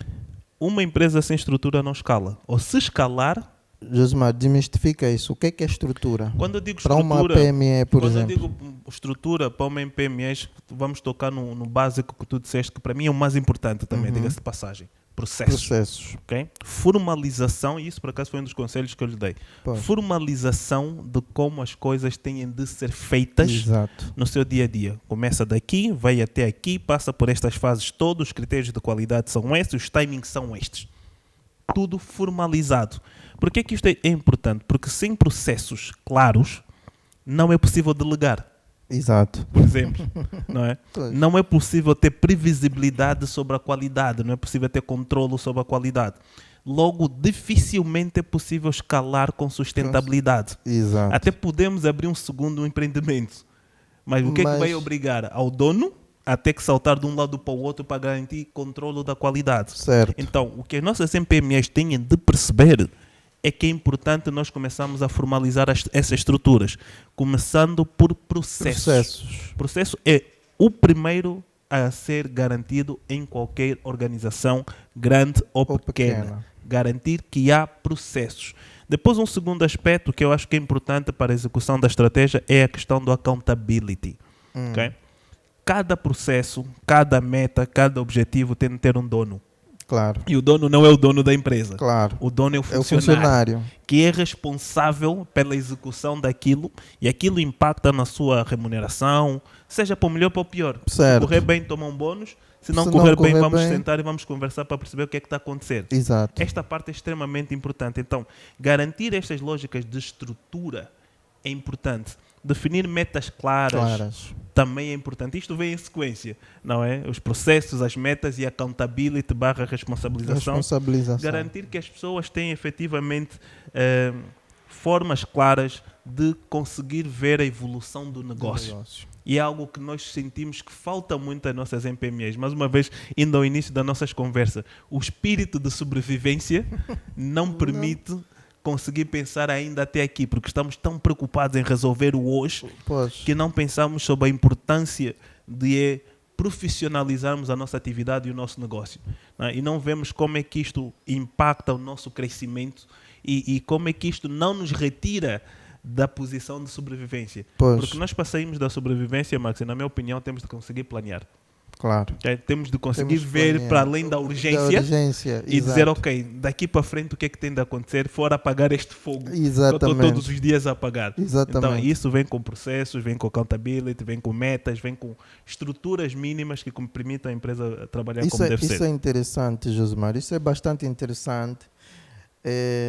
Uma empresa sem estrutura não escala. Ou se escalar... Josimar, desmistifica isso. O que é estrutura? Quando eu digo para estrutura, uma PME, por quando exemplo. eu digo estrutura para uma MPME, vamos tocar no básico que tu disseste, que para mim é o mais importante também, diga-se de passagem. Processos. Okay? Formalização, e isso por acaso foi um dos conselhos que eu lhe dei. Pois. Formalização de como as coisas têm de ser feitas no seu dia a dia. Começa daqui, vai até aqui, passa por estas fases todas, os critérios de qualidade são estes, os timings são estes. Tudo formalizado. Por que é que isto é importante? Porque sem processos claros não é possível delegar. Exato. Por exemplo, não é? Não é possível ter previsibilidade sobre a qualidade, não é possível ter controle sobre a qualidade. Logo, dificilmente é possível escalar com sustentabilidade. Exato. Até podemos abrir um segundo empreendimento, mas o que é que vai obrigar ao dono a ter que saltar de um lado para o outro para garantir controle da qualidade? Certo. Então, o que as nossas MPMEs têm de perceber é que é importante nós começarmos a formalizar essas estruturas, começando por processos. Processo é o primeiro a ser garantido em qualquer organização, grande ou pequena. Garantir que há processos. Depois, um segundo aspecto que eu acho que é importante para a execução da estratégia é a questão do accountability. Okay? Cada processo, cada meta, cada objetivo tem de ter um dono. Claro. E o dono não é o dono da empresa. Claro. O dono é o funcionário, que é responsável pela execução daquilo e aquilo impacta na sua remuneração, seja para o melhor ou para o pior. Certo. Se correr bem, toma um bônus. Se não correr bem, vamos sentar e vamos conversar para perceber o que é que está a acontecer. Exato. Esta parte é extremamente importante. Então, garantir estas lógicas de estrutura é importante. Definir metas claras também é importante. Isto vem em sequência, não é? Os processos, as metas e a accountability / responsabilização. Garantir que as pessoas têm efetivamente formas claras de conseguir ver a evolução do negócio. E é algo que nós sentimos que falta muito às nossas MPMEs. Mais uma vez, indo ao início das nossas conversas, o espírito de sobrevivência não permite conseguir pensar ainda até aqui, porque estamos tão preocupados em resolver o hoje que não pensamos sobre a importância de profissionalizarmos a nossa atividade e o nosso negócio. E não vemos como é que isto impacta o nosso crescimento e como é que isto não nos retira da posição de sobrevivência. Porque nós passamos da sobrevivência, Max, e na minha opinião temos de conseguir planear. Claro. Temos de conseguir ver para além da urgência e dizer, ok, daqui para frente o que é que tem de acontecer fora apagar este fogo que eu estou todos os dias a apagar. Então isso vem com processos, vem com accountability, vem com metas, vem com estruturas mínimas que permitam a empresa trabalhar como deve ser. Isso é interessante, Josimar, isso é bastante interessante.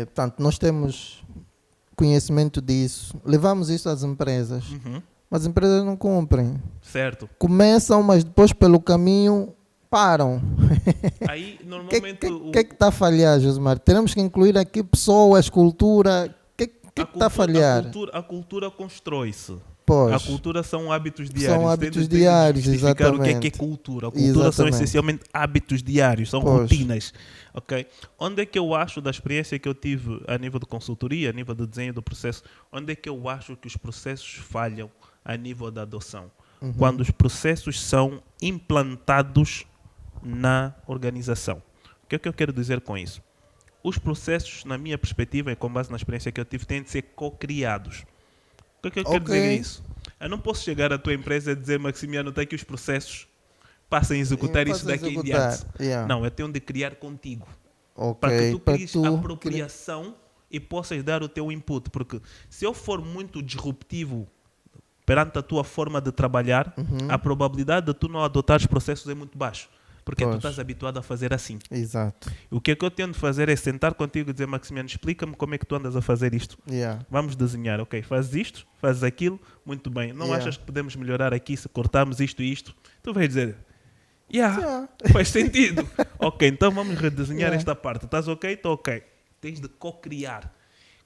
Portanto, nós temos conhecimento disso, levamos isso às empresas. Mas as empresas não cumprem. Certo. Começam, mas depois pelo caminho param. Aí, normalmente... O que é que está a falhar, Josimar? Teremos que incluir aqui pessoas, cultura. O que está a falhar? A cultura constrói-se. Pois. A cultura são hábitos diários. São hábitos diários, exatamente. O que é cultura? A cultura são essencialmente hábitos diários, são rotinas. Okay? Onde é que eu acho, da experiência que eu tive a nível de consultoria, a nível de desenho do processo, onde é que eu acho que os processos falham a nível da adoção? Quando os processos são implantados na organização. O que é que eu quero dizer com isso? Os processos, na minha perspectiva e com base na experiência que eu tive, têm de ser co-criados. O que é que eu quero dizer isso? Eu não posso chegar à tua empresa e dizer, Maximiano, tem aqui os processos, passem a executar isso daqui em diante. Não, eu tenho de criar contigo. Para que tu cries apropriação e possas dar o teu input. Porque se eu for muito disruptivo perante a tua forma de trabalhar, a probabilidade de tu não adotar os processos é muito baixa. porque tu estás habituado a fazer assim. Exato. O que é que eu tento fazer é sentar contigo e dizer, Maximiano, explica-me como é que tu andas a fazer isto. Vamos desenhar, ok, fazes isto, fazes aquilo, muito bem. Não achas que podemos melhorar aqui se cortarmos isto e isto? Tu vais dizer, faz sentido. Ok, então vamos redesenhar esta parte. Estás ok? Estou ok. Tens de co-criar.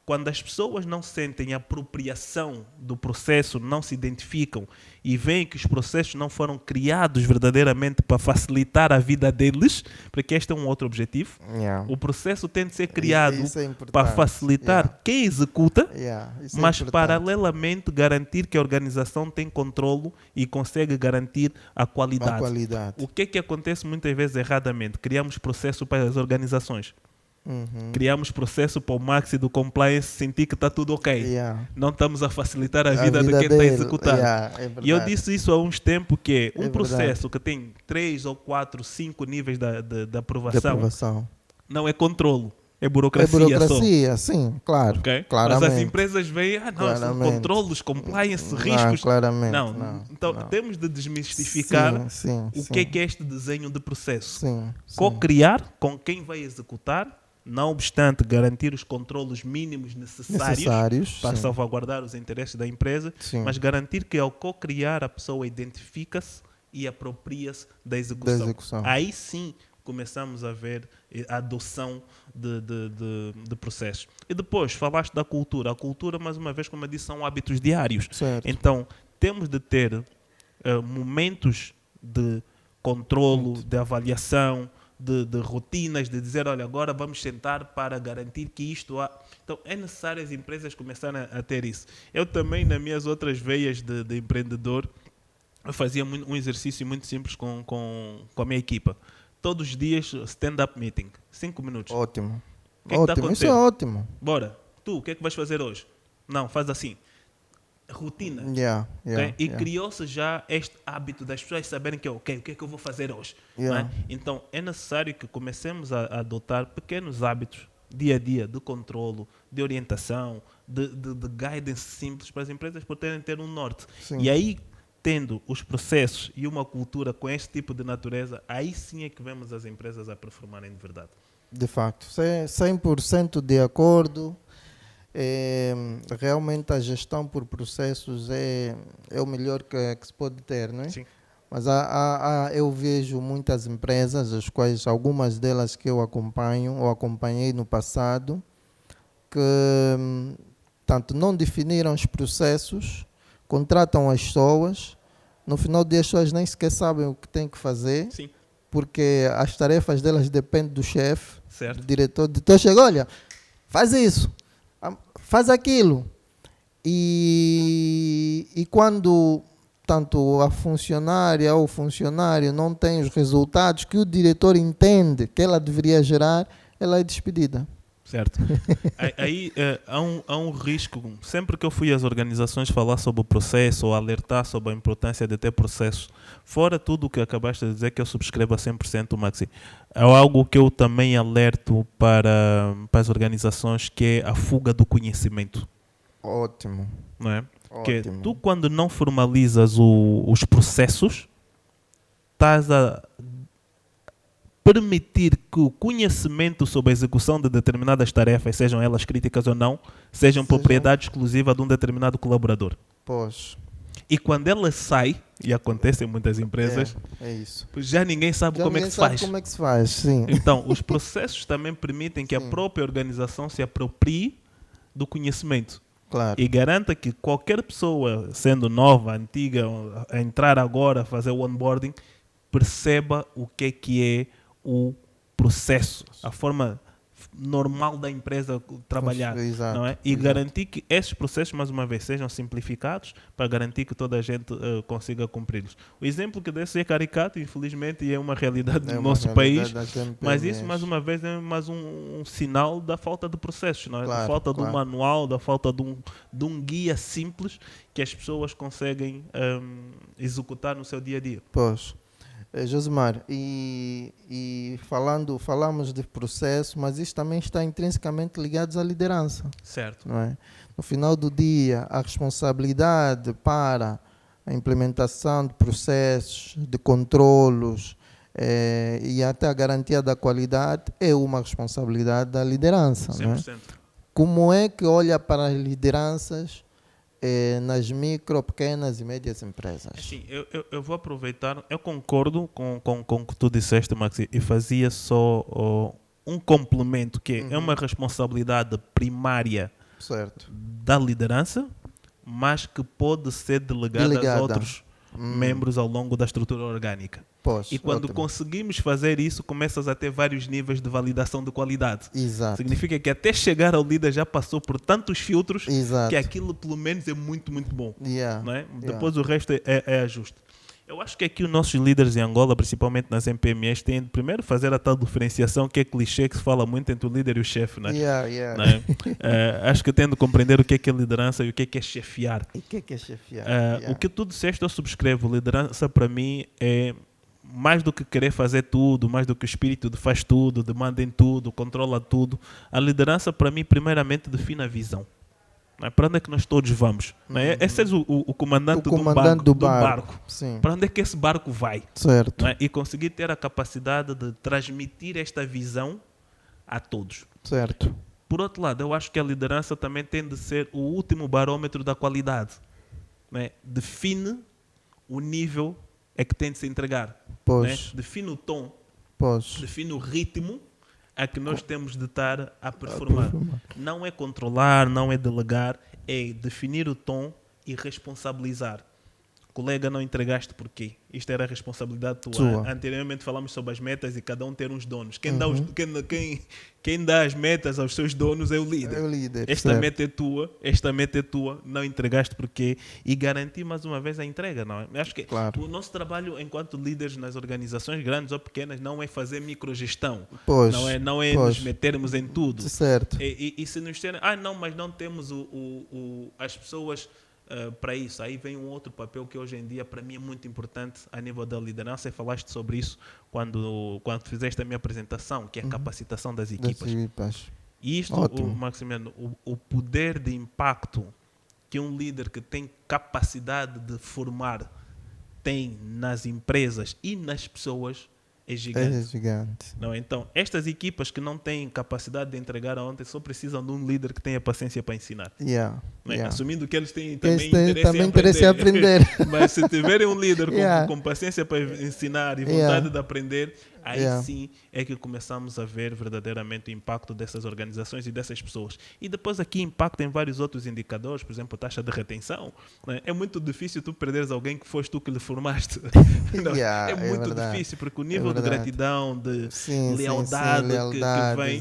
Quando as pessoas não sentem a apropriação do processo, não se identificam e veem que os processos não foram criados verdadeiramente para facilitar a vida deles, porque este é um outro objetivo, o processo tem de ser criado para facilitar quem executa, mas paralelamente garantir que a organização tem controlo e consegue garantir a qualidade. O que é que acontece muitas vezes erradamente? Criamos processo para as organizações. Criamos processo para o Maxi do compliance sentir que está tudo ok. Não estamos a facilitar a vida de quem está a executar. E eu disse isso há uns tempos, que é um processo que tem 3 ou 4, 5 níveis de aprovação. Não é controlo. É burocracia só. Sim, claro. Okay? Mas as empresas veem, são controlos, compliance, riscos. Não. Então temos de desmistificar o que é este desenho de processo. Co-criar com quem vai executar, não obstante garantir os controlos mínimos necessários para salvaguardar os interesses da empresa, mas garantir que ao co-criar a pessoa identifica-se e apropria-se da execução. Aí sim começamos a ver a adoção de processos. E depois, falaste da cultura. A cultura, mais uma vez, como eu disse, são hábitos diários. Então, temos de ter momentos de controlo, de avaliação, de rotinas, de dizer, olha, agora vamos sentar para garantir que isto há. Então, é necessário as empresas começarem a ter isso. Eu também, nas minhas outras veias de empreendedor, eu fazia um exercício muito simples com a minha equipa. Todos os dias, stand-up meeting. 5 minutos. Ótimo. O que é que está acontecendo? Isso é ótimo. Bora. Tu, o que é que vais fazer hoje? Não, faz assim. Rotina. E criou-se já este hábito das pessoas saberem que, ok, o que é que eu vou fazer hoje? Né? Então, é necessário que comecemos a adotar pequenos hábitos, dia a dia, de controlo, de orientação, de guidance simples para as empresas poderem ter um norte. E aí, tendo os processos e uma cultura com este tipo de natureza, aí sim é que vemos as empresas a performarem de verdade. De facto, 100% de acordo. Realmente a gestão por processos é o melhor que se pode ter, não é? Sim. Mas eu vejo muitas empresas, as quais algumas delas que eu acompanho ou acompanhei no passado, que tanto não definiram os processos, contratam as pessoas, no final do dia as pessoas nem sequer sabem o que têm que fazer, porque as tarefas delas dependem do chefe, do diretor. Então chega, olha, faz isso, faz aquilo. E quando tanto a funcionária ou o funcionário não tem os resultados que o diretor entende que ela deveria gerar, ela é despedida. Certo. Aí há um risco. Sempre que eu fui às organizações falar sobre o processo ou alertar sobre a importância de ter processos, fora tudo o que acabaste de dizer, que eu subscrevo a 100%, Maxi, é algo que eu também alerto para as organizações, que é a fuga do conhecimento. Ótimo. Não é? Porque tu, quando não formalizas os processos, estás a permitir que o conhecimento sobre a execução de determinadas tarefas, sejam elas críticas ou não, sejam propriedade exclusiva de um determinado colaborador. Pois. E quando ela sai, e acontece em muitas empresas, é isso. Já ninguém sabe como é que se faz. Como é que se faz, sim. Então, os processos também permitem que a própria organização se aproprie do conhecimento. Claro. E garanta que qualquer pessoa, sendo nova, antiga, a entrar agora, a fazer o onboarding, perceba o que é o processo, a forma normal da empresa trabalhar. Exato, não é? E garantir que esses processos, mais uma vez, sejam simplificados para garantir que toda a gente consiga cumpri-los. O exemplo que desse é caricato, infelizmente, e é uma realidade do nosso país, mas isso, mais uma vez, é mais um sinal da falta de processos, não é? Da falta de um manual, da falta de um guia simples que as pessoas conseguem executar no seu dia a dia. Pois. Josemar, falamos de processo, mas isto também está intrinsecamente ligado à liderança. Certo. Não é? No final do dia, a responsabilidade para a implementação de processos, de controlos, E até a garantia da qualidade é uma responsabilidade da liderança. 100%. Não é? Como é que olha para as lideranças nas micro, pequenas e médias empresas? Assim, eu vou aproveitar, eu concordo com o que tu disseste, Max, e fazia só um complemento, que é uma responsabilidade primária, certo, da liderança, mas que pode ser delegada aos outros membros ao longo da estrutura orgânica. E quando conseguimos fazer isso, começas a ter vários níveis de validação de qualidade. Exato. Significa que até chegar ao líder já passou por tantos filtros. Exato. Que aquilo pelo menos é muito, muito bom. Não é? Depois o resto é ajuste. Eu acho que aqui os nossos líderes em Angola, principalmente nas MPMEs, têm de primeiro fazer a tal diferenciação que é clichê, que se fala muito entre o líder e o chefe. Não é? Não é? Acho que tendo de compreender o que é liderança e o que é chefiar. E o que é chefiar? O que tu disseste, eu subscrevo. Liderança para mim é mais do que querer fazer tudo, mais do que o espírito de faz tudo, de manda em tudo, controla tudo. A liderança para mim primeiramente define a visão. Não é? Para onde é que nós todos vamos? Não é? Esse é o comandante, de um barco. Sim. Para onde é que esse barco vai? Certo. Não é? E conseguir ter a capacidade de transmitir esta visão a todos. Certo. Por outro lado, eu acho que a liderança também tem de ser o último barômetro da qualidade. Não é? Define o nível é que tem de se entregar. Né? Define o tom, define o ritmo a que nós temos de estar a performar. Não é controlar, não é delegar, é definir o tom e responsabilizar. Colega, não entregaste porquê? Isto era a responsabilidade tua. Anteriormente falámos sobre as metas e cada um ter uns donos. Quem dá as metas aos seus donos é o líder. Esta meta é tua, não entregaste porquê? E garantir mais uma vez a entrega. Não é? Acho que o nosso trabalho enquanto líderes nas organizações grandes ou pequenas não é fazer microgestão. Não é nos metermos em tudo. Certo. E se nos disserem, não, mas não temos as pessoas para isso, aí vem um outro papel que hoje em dia para mim é muito importante a nível da liderança, e falaste sobre isso quando fizeste a minha apresentação, que é a capacitação das equipas. E isto, Maximiano, o poder de impacto que um líder que tem capacidade de formar tem nas empresas e nas pessoas é gigante. Não, então, estas equipas que não têm capacidade de entregar ontem só precisam de um líder que tenha paciência para ensinar. Assumindo que eles têm também interesse em aprender. Mas se tiverem um líder com paciência para ensinar e vontade de aprender, aí sim é que começamos a ver verdadeiramente o impacto dessas organizações e dessas pessoas. E depois aqui impacta em vários outros indicadores, por exemplo, a taxa de retenção. Né? É muito difícil tu perderes alguém que foste tu que lhe formaste. É muito difícil, porque o nível de gratidão, de lealdade que vem,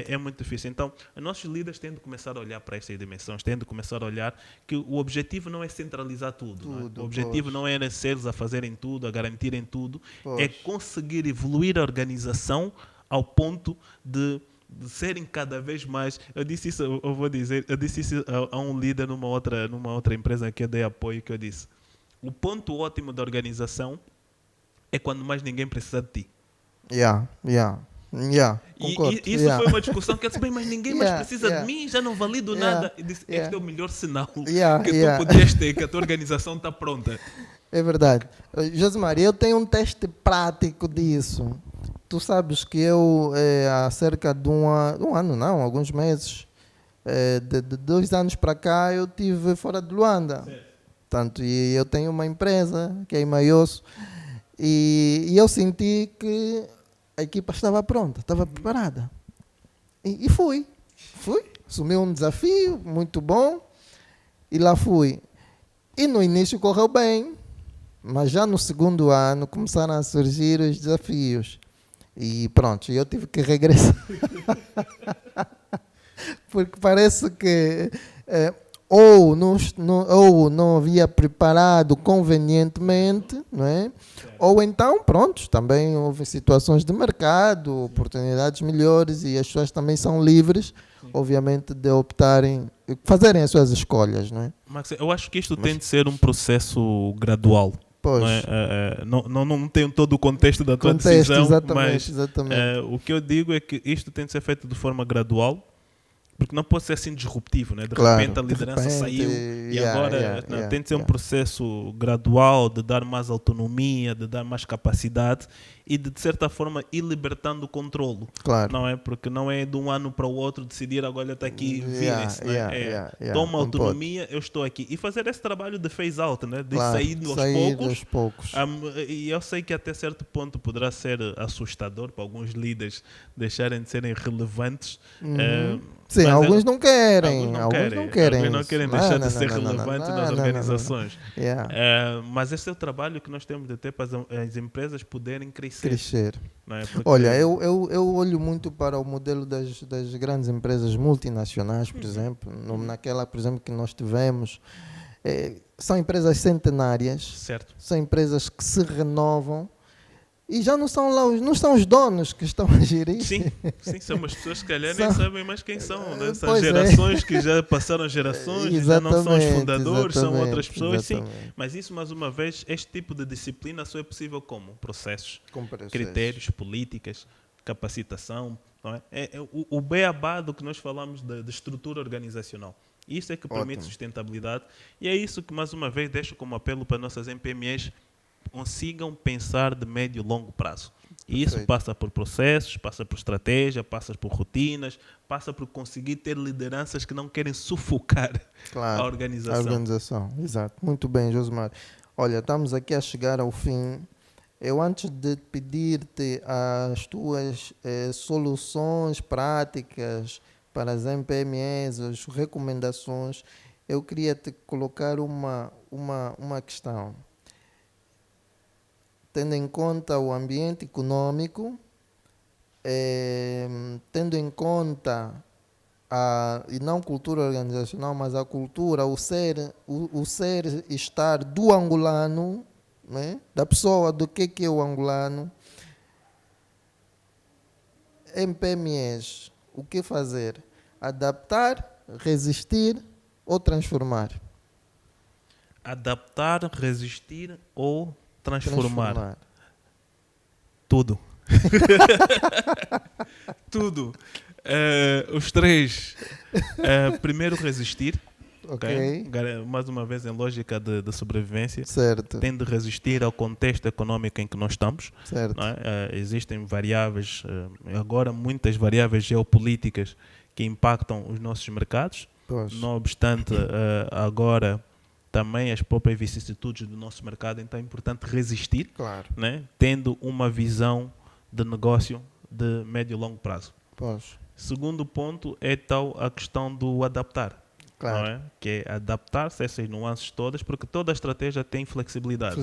é muito difícil. Então, os nossos líderes têm de começar a olhar para estas dimensões, têm de começar a olhar que o objetivo não é centralizar tudo. Não é? O objetivo não é ser-los a fazerem tudo, a garantirem tudo, é conseguir evoluir a organização ao ponto de serem cada vez mais. Eu disse isso a um líder numa outra empresa que eu dei apoio, que eu disse: o ponto ótimo da organização é quando mais ninguém precisa de ti. Concordo. E isso foi uma discussão que eu disse: bem, mas ninguém mais precisa de mim, já não valido nada. E disse: este é o melhor sinal que tu podias ter, que a tua organização está pronta. É verdade. Josimar, eu tenho um teste prático disso. Tu sabes que eu, há cerca de um ano, não, alguns meses, de 2 anos para cá, eu estive fora de Luanda. Portanto, e eu tenho uma empresa, que é Imaioso, e eu senti que a equipa estava pronta, estava preparada. E fui. Assumi um desafio muito bom e lá fui. E no início correu bem, mas já no segundo ano começaram a surgir os desafios. E pronto, eu tive que regressar. Porque parece que ou não havia preparado convenientemente, não é? Ou então, pronto, também houve situações de mercado, oportunidades melhores, e as pessoas também são livres, obviamente, de optarem, fazerem as suas escolhas, não é? Max, eu acho que isto tem de ser um processo gradual. Não tenho todo o contexto da tua decisão, mas o que eu digo é que isto tem de ser feito de forma gradual, Porque não pode ser assim disruptivo, né? De Claro, repente a de liderança repente, saiu e agora tem de ser um processo gradual de dar mais autonomia, de dar mais capacidade e de certa forma ir libertando o controlo. Claro. Não é? Porque não é de um ano para o outro decidir agora está aqui, virem-se. Toma autonomia, eu estou aqui. E fazer esse trabalho de phase out, né? De sair aos poucos. E eu sei que até certo ponto poderá ser assustador para alguns líderes deixarem de serem relevantes. Sim, alguns não querem. Alguns não querem deixar de ser relevantes nas organizações. Mas esse é o trabalho que nós temos de ter para as empresas poderem crescer. Não é? Porque... Olha, eu olho muito para o modelo das grandes empresas multinacionais, por exemplo. Naquela, por exemplo, que nós tivemos. São empresas centenárias. Certo. São empresas que se renovam. E já não são lá, não são os donos que estão a gerir. Sim, são as pessoas que calhar nem sabem mais quem são. Né? São gerações que já passaram gerações e já não são os fundadores, são outras pessoas. Sim. Mas isso, mais uma vez, este tipo de disciplina só é possível como? Processos, critérios, políticas, capacitação. Não é? O beabá do que nós falamos de estrutura organizacional. Isso é que permite sustentabilidade. E é isso que, mais uma vez, deixo como apelo para nossas MPMEs consigam pensar de médio e longo prazo. E isso passa por processos, passa por estratégia, passa por rotinas, passa por conseguir ter lideranças que não querem sufocar a organização. Exato. Muito bem, Josmar. Olha, estamos aqui a chegar ao fim. Eu, antes de pedir-te as tuas soluções práticas para as MPMEs, as recomendações, eu queria te colocar uma questão. Tendo em conta o ambiente econômico, tendo em conta e não cultura organizacional, mas a cultura, o ser estar do angolano, né? Da pessoa, do que é o angolano, MPMEs, o que fazer? Adaptar, resistir ou transformar? Adaptar, resistir ou transformar. Tudo. Tudo. Os três. Primeiro, resistir. Okay. Mais uma vez, em lógica de sobrevivência. Certo. Tem de resistir ao contexto econômico em que nós estamos. Certo. Não é? Existem variáveis, agora muitas variáveis geopolíticas que impactam os nossos mercados. Pois. Não obstante, agora também as próprias vicissitudes do nosso mercado, então é importante resistir, claro, né? Tendo uma visão de negócio de médio e longo prazo. Pois. Segundo ponto é a questão do adaptar, claro, não é? Que é adaptar-se a essas nuances todas, porque toda a estratégia tem flexibilidade.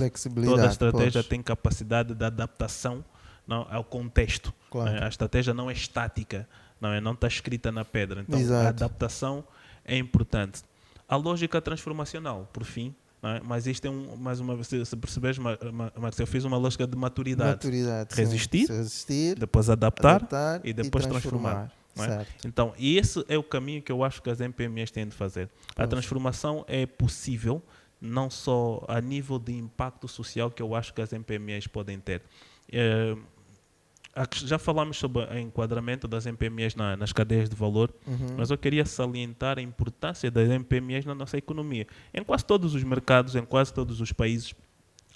Toda a estratégia tem capacidade de adaptação, não, ao contexto. Claro. A estratégia não é estática, não está escrita na pedra. Então, a adaptação é importante. A lógica transformacional, por fim, não é? Mas isto é mais uma vez, se percebes, Marcelo, eu fiz uma lógica de maturidade. Resistir, depois adaptar e depois transformar. Não é? Então, esse é o caminho que eu acho que as MPMEs têm de fazer. A transformação é possível, não só a nível de impacto social que eu acho que as MPMEs podem ter. Já falámos sobre o enquadramento das MPMEs nas cadeias de valor, mas eu queria salientar a importância das MPMEs na nossa economia. Em quase todos os mercados, em quase todos os países,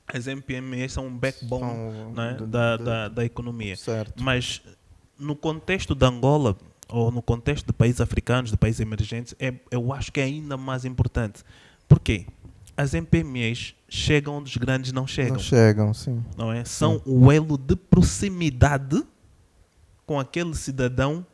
as MPMEs são um backbone da economia. Certo. Mas no contexto de Angola, ou no contexto de países africanos, de países emergentes, eu acho que é ainda mais importante. Por quê? As MPMEs chegam onde os grandes não chegam. Não chegam, sim. Não é? São o elo de proximidade com aquele cidadão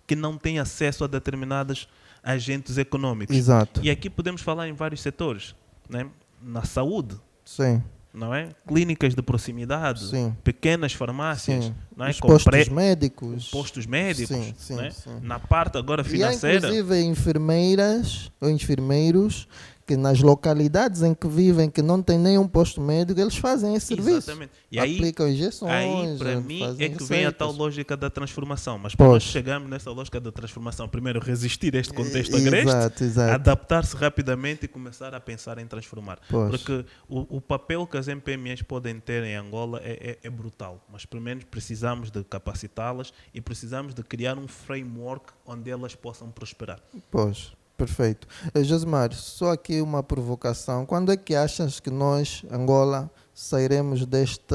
que não tem acesso a determinados agentes econômicos. Exato. E aqui podemos falar em vários setores, né? Na saúde. Sim. Não é? Clínicas de proximidade, sim, pequenas farmácias, sim, não é? Postos médicos. Postos médicos, sim, sim, não é? Sim. Na parte agora financeira. E há inclusive enfermeiras ou enfermeiros que nas localidades em que vivem, que não tem nenhum posto médico, eles fazem esse serviço. Exatamente. E aplicam injeções. Aí para mim é que vem a tal lógica da transformação. Mas para Pois. nós chegarmos nessa lógica da transformação, primeiro resistir a este contexto agreste, Exato, exato. adaptar-se rapidamente e começar a pensar em transformar. Pois. Porque o papel que as MPMEs podem ter em Angola é brutal. Mas pelo menos precisamos de capacitá-las e precisamos de criar um framework onde elas possam prosperar. Pois, perfeito. Josemar, só aqui uma provocação. Quando é que achas que nós, Angola, sairemos deste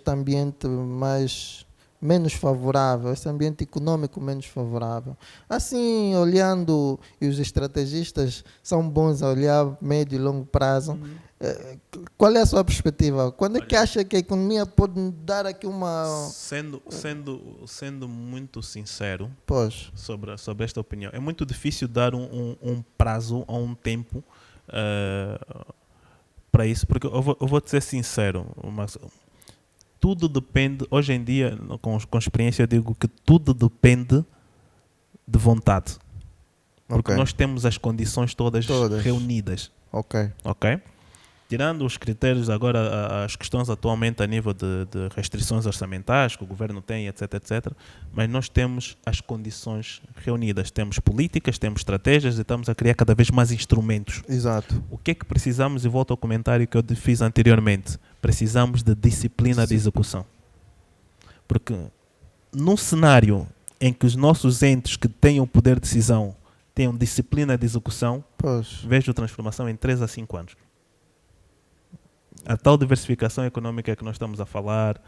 ambiente menos favorável, esse ambiente econômico menos favorável? Assim, olhando, e os estrategistas são bons a olhar médio e longo prazo, qual é a sua perspectiva? Quando é que acha que a economia pode dar aqui uma... Sendo muito sincero, Pois. sobre esta opinião, é muito difícil dar um prazo ou um tempo para isso, porque eu vou te ser sincero, Max, tudo depende, hoje em dia, com experiência, eu digo que tudo depende de vontade. Porque nós temos as condições todas reunidas. Ok. Tirando os critérios agora, as questões atualmente a nível de restrições orçamentais que o governo tem, etc, etc. Mas nós temos as condições reunidas. Temos políticas, temos estratégias e estamos a criar cada vez mais instrumentos. Exato. O que é que precisamos? E volto ao comentário que eu fiz anteriormente. Precisamos de disciplina de execução. Porque num cenário em que os nossos entes que tenham poder de decisão tenham disciplina de execução, vejo transformação em 3 a 5 anos. A tal diversificação econômica que nós estamos a falar,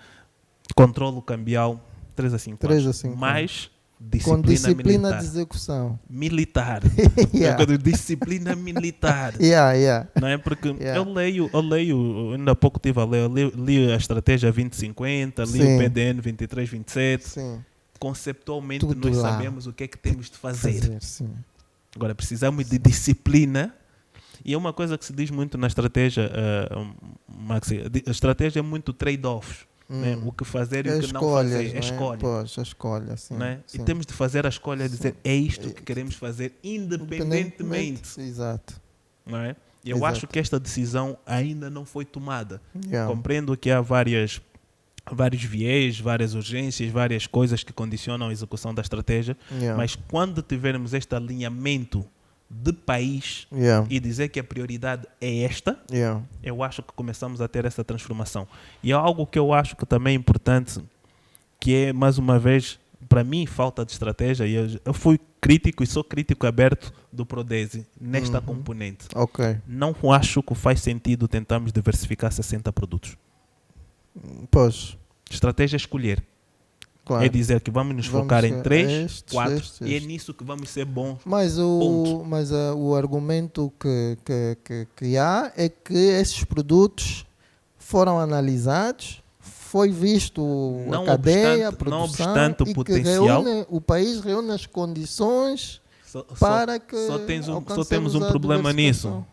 controlo cambial, 3 a 5 anos. Mais disciplina, com disciplina militar. De execução. Militar. Disciplina militar. Não é? Porque eu leio, ainda há pouco estive a ler, li a estratégia 2050, li o PDN 2327. Sim. Conceptualmente tudo nós lá. Sabemos o que é que temos de fazer. Sim. Agora precisamos de disciplina. E é uma coisa que se diz muito na estratégia, Maxi, a estratégia é muito trade-offs. Né? O que fazer e o que não fazer. É escolha. Pois, a escolha, sim, né? Sim. E temos de fazer a escolha de dizer é isto que queremos fazer independentemente. Exato. Não é? E eu acho que esta decisão ainda não foi tomada. Yeah. Compreendo que há vários viés, várias urgências, várias coisas que condicionam a execução da estratégia, mas quando tivermos este alinhamento de país e dizer que a prioridade é esta, eu acho que começamos a ter essa transformação. E é algo que eu acho que também é importante, que é, mais uma vez, para mim, falta de estratégia. E eu fui crítico e sou crítico aberto do Prodesi nesta componente. Não acho que faz sentido tentarmos diversificar 60 produtos. Pois. Estratégia é escolher. Claro. É dizer que vamos nos focar em 3, 4 e é nisso que vamos ser bons. Mas o argumento que há é que esses produtos foram analisados, foi visto a cadeia, a produção, não obstante o e potencial, que o país reúne as condições para que só temos um problema nisso.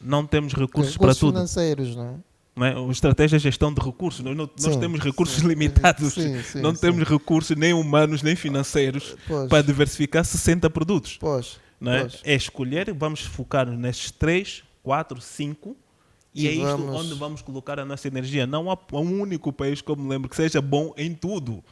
Não temos recursos para tudo. Financeiros, não é? Não é? A estratégia é gestão de recursos. Nós temos recursos limitados. Não temos recursos nem humanos nem financeiros para diversificar 60 produtos. Não é? É escolher, vamos focar nestes 3, 4, 5 e é isto onde vamos colocar a nossa energia. Não há um único país que eu me lembro que seja bom em tudo.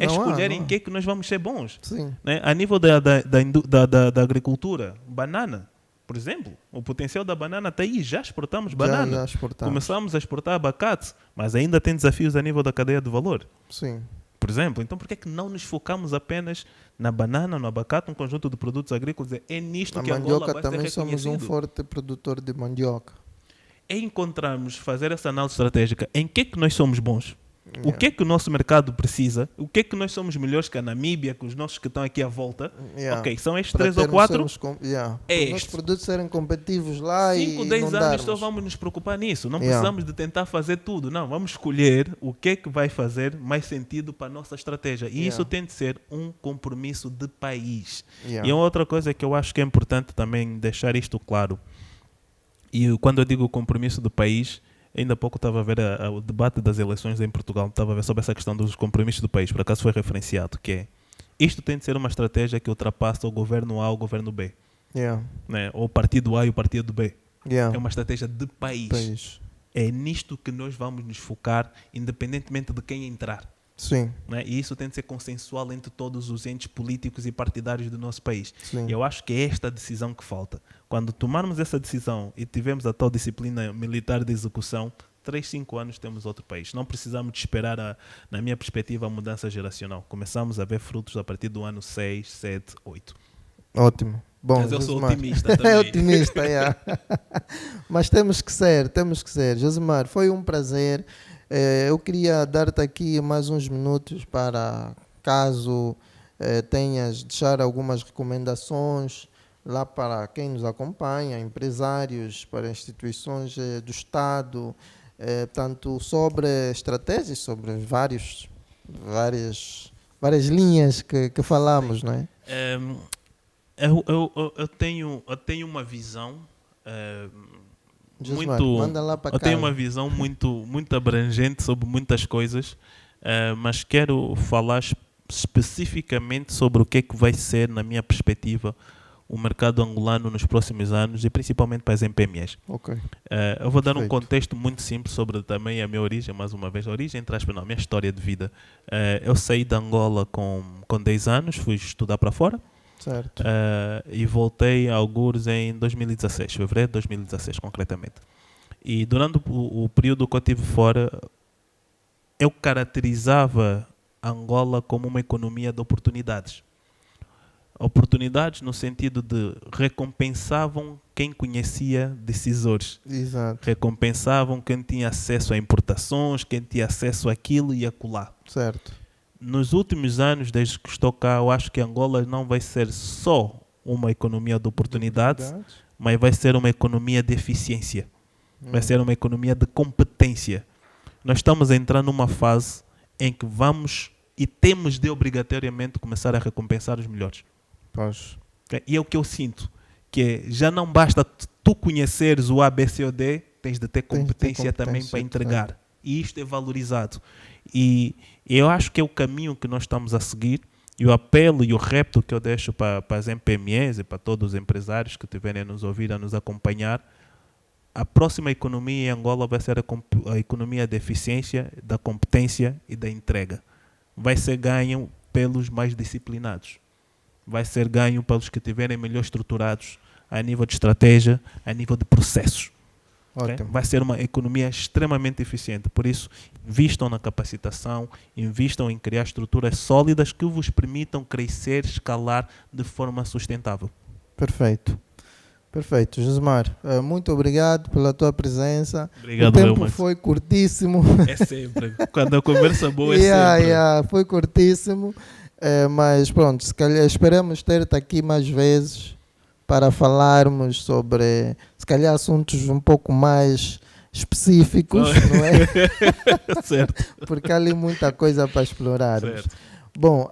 É escolher em que nós vamos ser bons. Né? A nível da agricultura, banana. Por exemplo, o potencial da banana está aí, já exportamos banana. Já exportamos. Começamos a exportar abacate, mas ainda tem desafios a nível da cadeia de valor. Sim. Por exemplo, então por que é que não nos focamos apenas na banana, no abacate, um conjunto de produtos agrícolas? É nisto que Angola vai ser reconhecido. Também somos um forte produtor de mandioca. É encontrarmos, fazer essa análise estratégica, em que é que nós somos bons? O que é que o nosso mercado precisa? O que é que nós somos melhores que a Namíbia, que os nossos que estão aqui à volta? Ok, são estes 3 ou 4? Os nossos produtos serem competitivos lá 5, 10 anos só vamos nos preocupar nisso. Não precisamos de tentar fazer tudo. Não, vamos escolher o que é que vai fazer mais sentido para a nossa estratégia. E isso tem de ser um compromisso de país. E outra coisa que eu acho que é importante também deixar isto claro. E quando eu digo compromisso de país, ainda há pouco estava a ver o debate das eleições em Portugal, estava a ver sobre essa questão dos compromissos do país, por acaso foi referenciado, que é, isto tem de ser uma estratégia que ultrapassa o governo A ao governo B. né? Ou o partido A e o partido B. Yeah. É uma estratégia de país. É nisto que nós vamos nos focar, independentemente de quem entrar. Sim. Né? E isso tem de ser consensual entre todos os entes políticos e partidários do nosso país. Sim. E eu acho que é esta a decisão que falta. Quando tomarmos essa decisão e tivermos a tal disciplina militar de execução, 3, 5 anos temos outro país. Não precisamos de esperar, na minha perspectiva, a mudança geracional. Começamos a ver frutos a partir do ano 6, 7, 8. Ótimo. Bom, mas eu sou Josemar. otimista também. É otimista, yeah. Mas temos que ser. Josemar, foi um prazer. Eu queria dar-te aqui mais uns minutos para, caso tenhas, deixar algumas recomendações lá para quem nos acompanha, empresários, para instituições do Estado, tanto sobre estratégias, sobre várias linhas que falamos, não é? Eu tenho uma visão Josemar, manda lá para eu tenho uma visão muito abrangente sobre muitas coisas, mas quero falar especificamente sobre o que é que vai ser, na minha perspectiva, o mercado angolano nos próximos anos e principalmente para as MPMEs. Okay. Eu vou dar um contexto muito simples sobre também a minha origem, mais uma vez, a minha história de vida. Eu saí de Angola com 10 anos, fui estudar para fora. Certo. E voltei a algures em 2016, fevereiro de 2016 concretamente. E durante o período que eu estive fora, eu caracterizava Angola como uma economia de oportunidades. Oportunidades no sentido de recompensavam quem conhecia decisores. Exato. Recompensavam quem tinha acesso a importações, quem tinha acesso àquilo e acolá. Certo. Nos últimos anos, desde que estou cá, eu acho que Angola não vai ser só uma economia de oportunidades, mas vai ser uma economia de eficiência. Vai ser uma economia de competência. Nós estamos a entrar numa fase em que vamos e temos de obrigatoriamente começar a recompensar os melhores. Pois. E é o que eu sinto, que já não basta tu conheceres o A, B, C ou D, tens de ter competência também para entregar. Certo. E isto é valorizado. E eu acho que é o caminho que nós estamos a seguir. E o apelo e o repto que eu deixo para as MPMEs e para todos os empresários que estiverem a nos ouvir, a nos acompanhar, a próxima economia em Angola vai ser a economia da eficiência, da competência e da entrega. Vai ser ganho pelos mais disciplinados. Vai ser ganho pelos que estiverem melhor estruturados a nível de estratégia, a nível de processos. Okay? Vai ser uma economia extremamente eficiente. Por isso, invistam na capacitação, invistam em criar estruturas sólidas que vos permitam crescer, escalar de forma sustentável. Perfeito. Perfeito. Josemar, muito obrigado pela tua presença. Obrigado, o tempo foi curtíssimo. É sempre. Quando a conversa boa é sempre. Foi curtíssimo. Mas pronto, se calhar esperamos ter-te aqui mais vezes para falarmos sobre, se calhar, assuntos um pouco mais específicos, não é? Certo. Porque há ali muita coisa para explorarmos. Certo. Bom,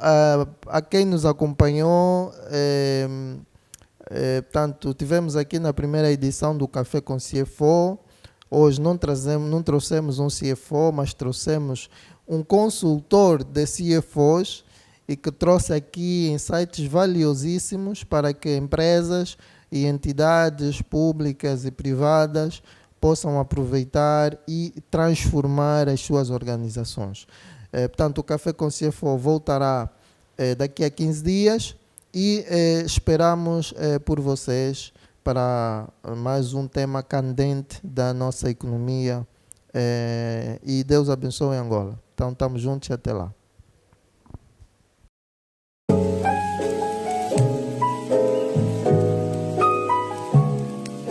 a quem nos acompanhou, portanto, tivemos aqui na primeira edição do Café com CFO. Hoje não trouxemos um CFO, mas trouxemos um consultor de CFOs e que trouxe aqui insights valiosíssimos para que empresas e entidades públicas e privadas possam aproveitar e transformar as suas organizações. Portanto, o Café com CFO voltará daqui a 15 dias e esperamos por vocês para mais um tema candente da nossa economia e Deus abençoe Angola. Então, estamos juntos e até lá.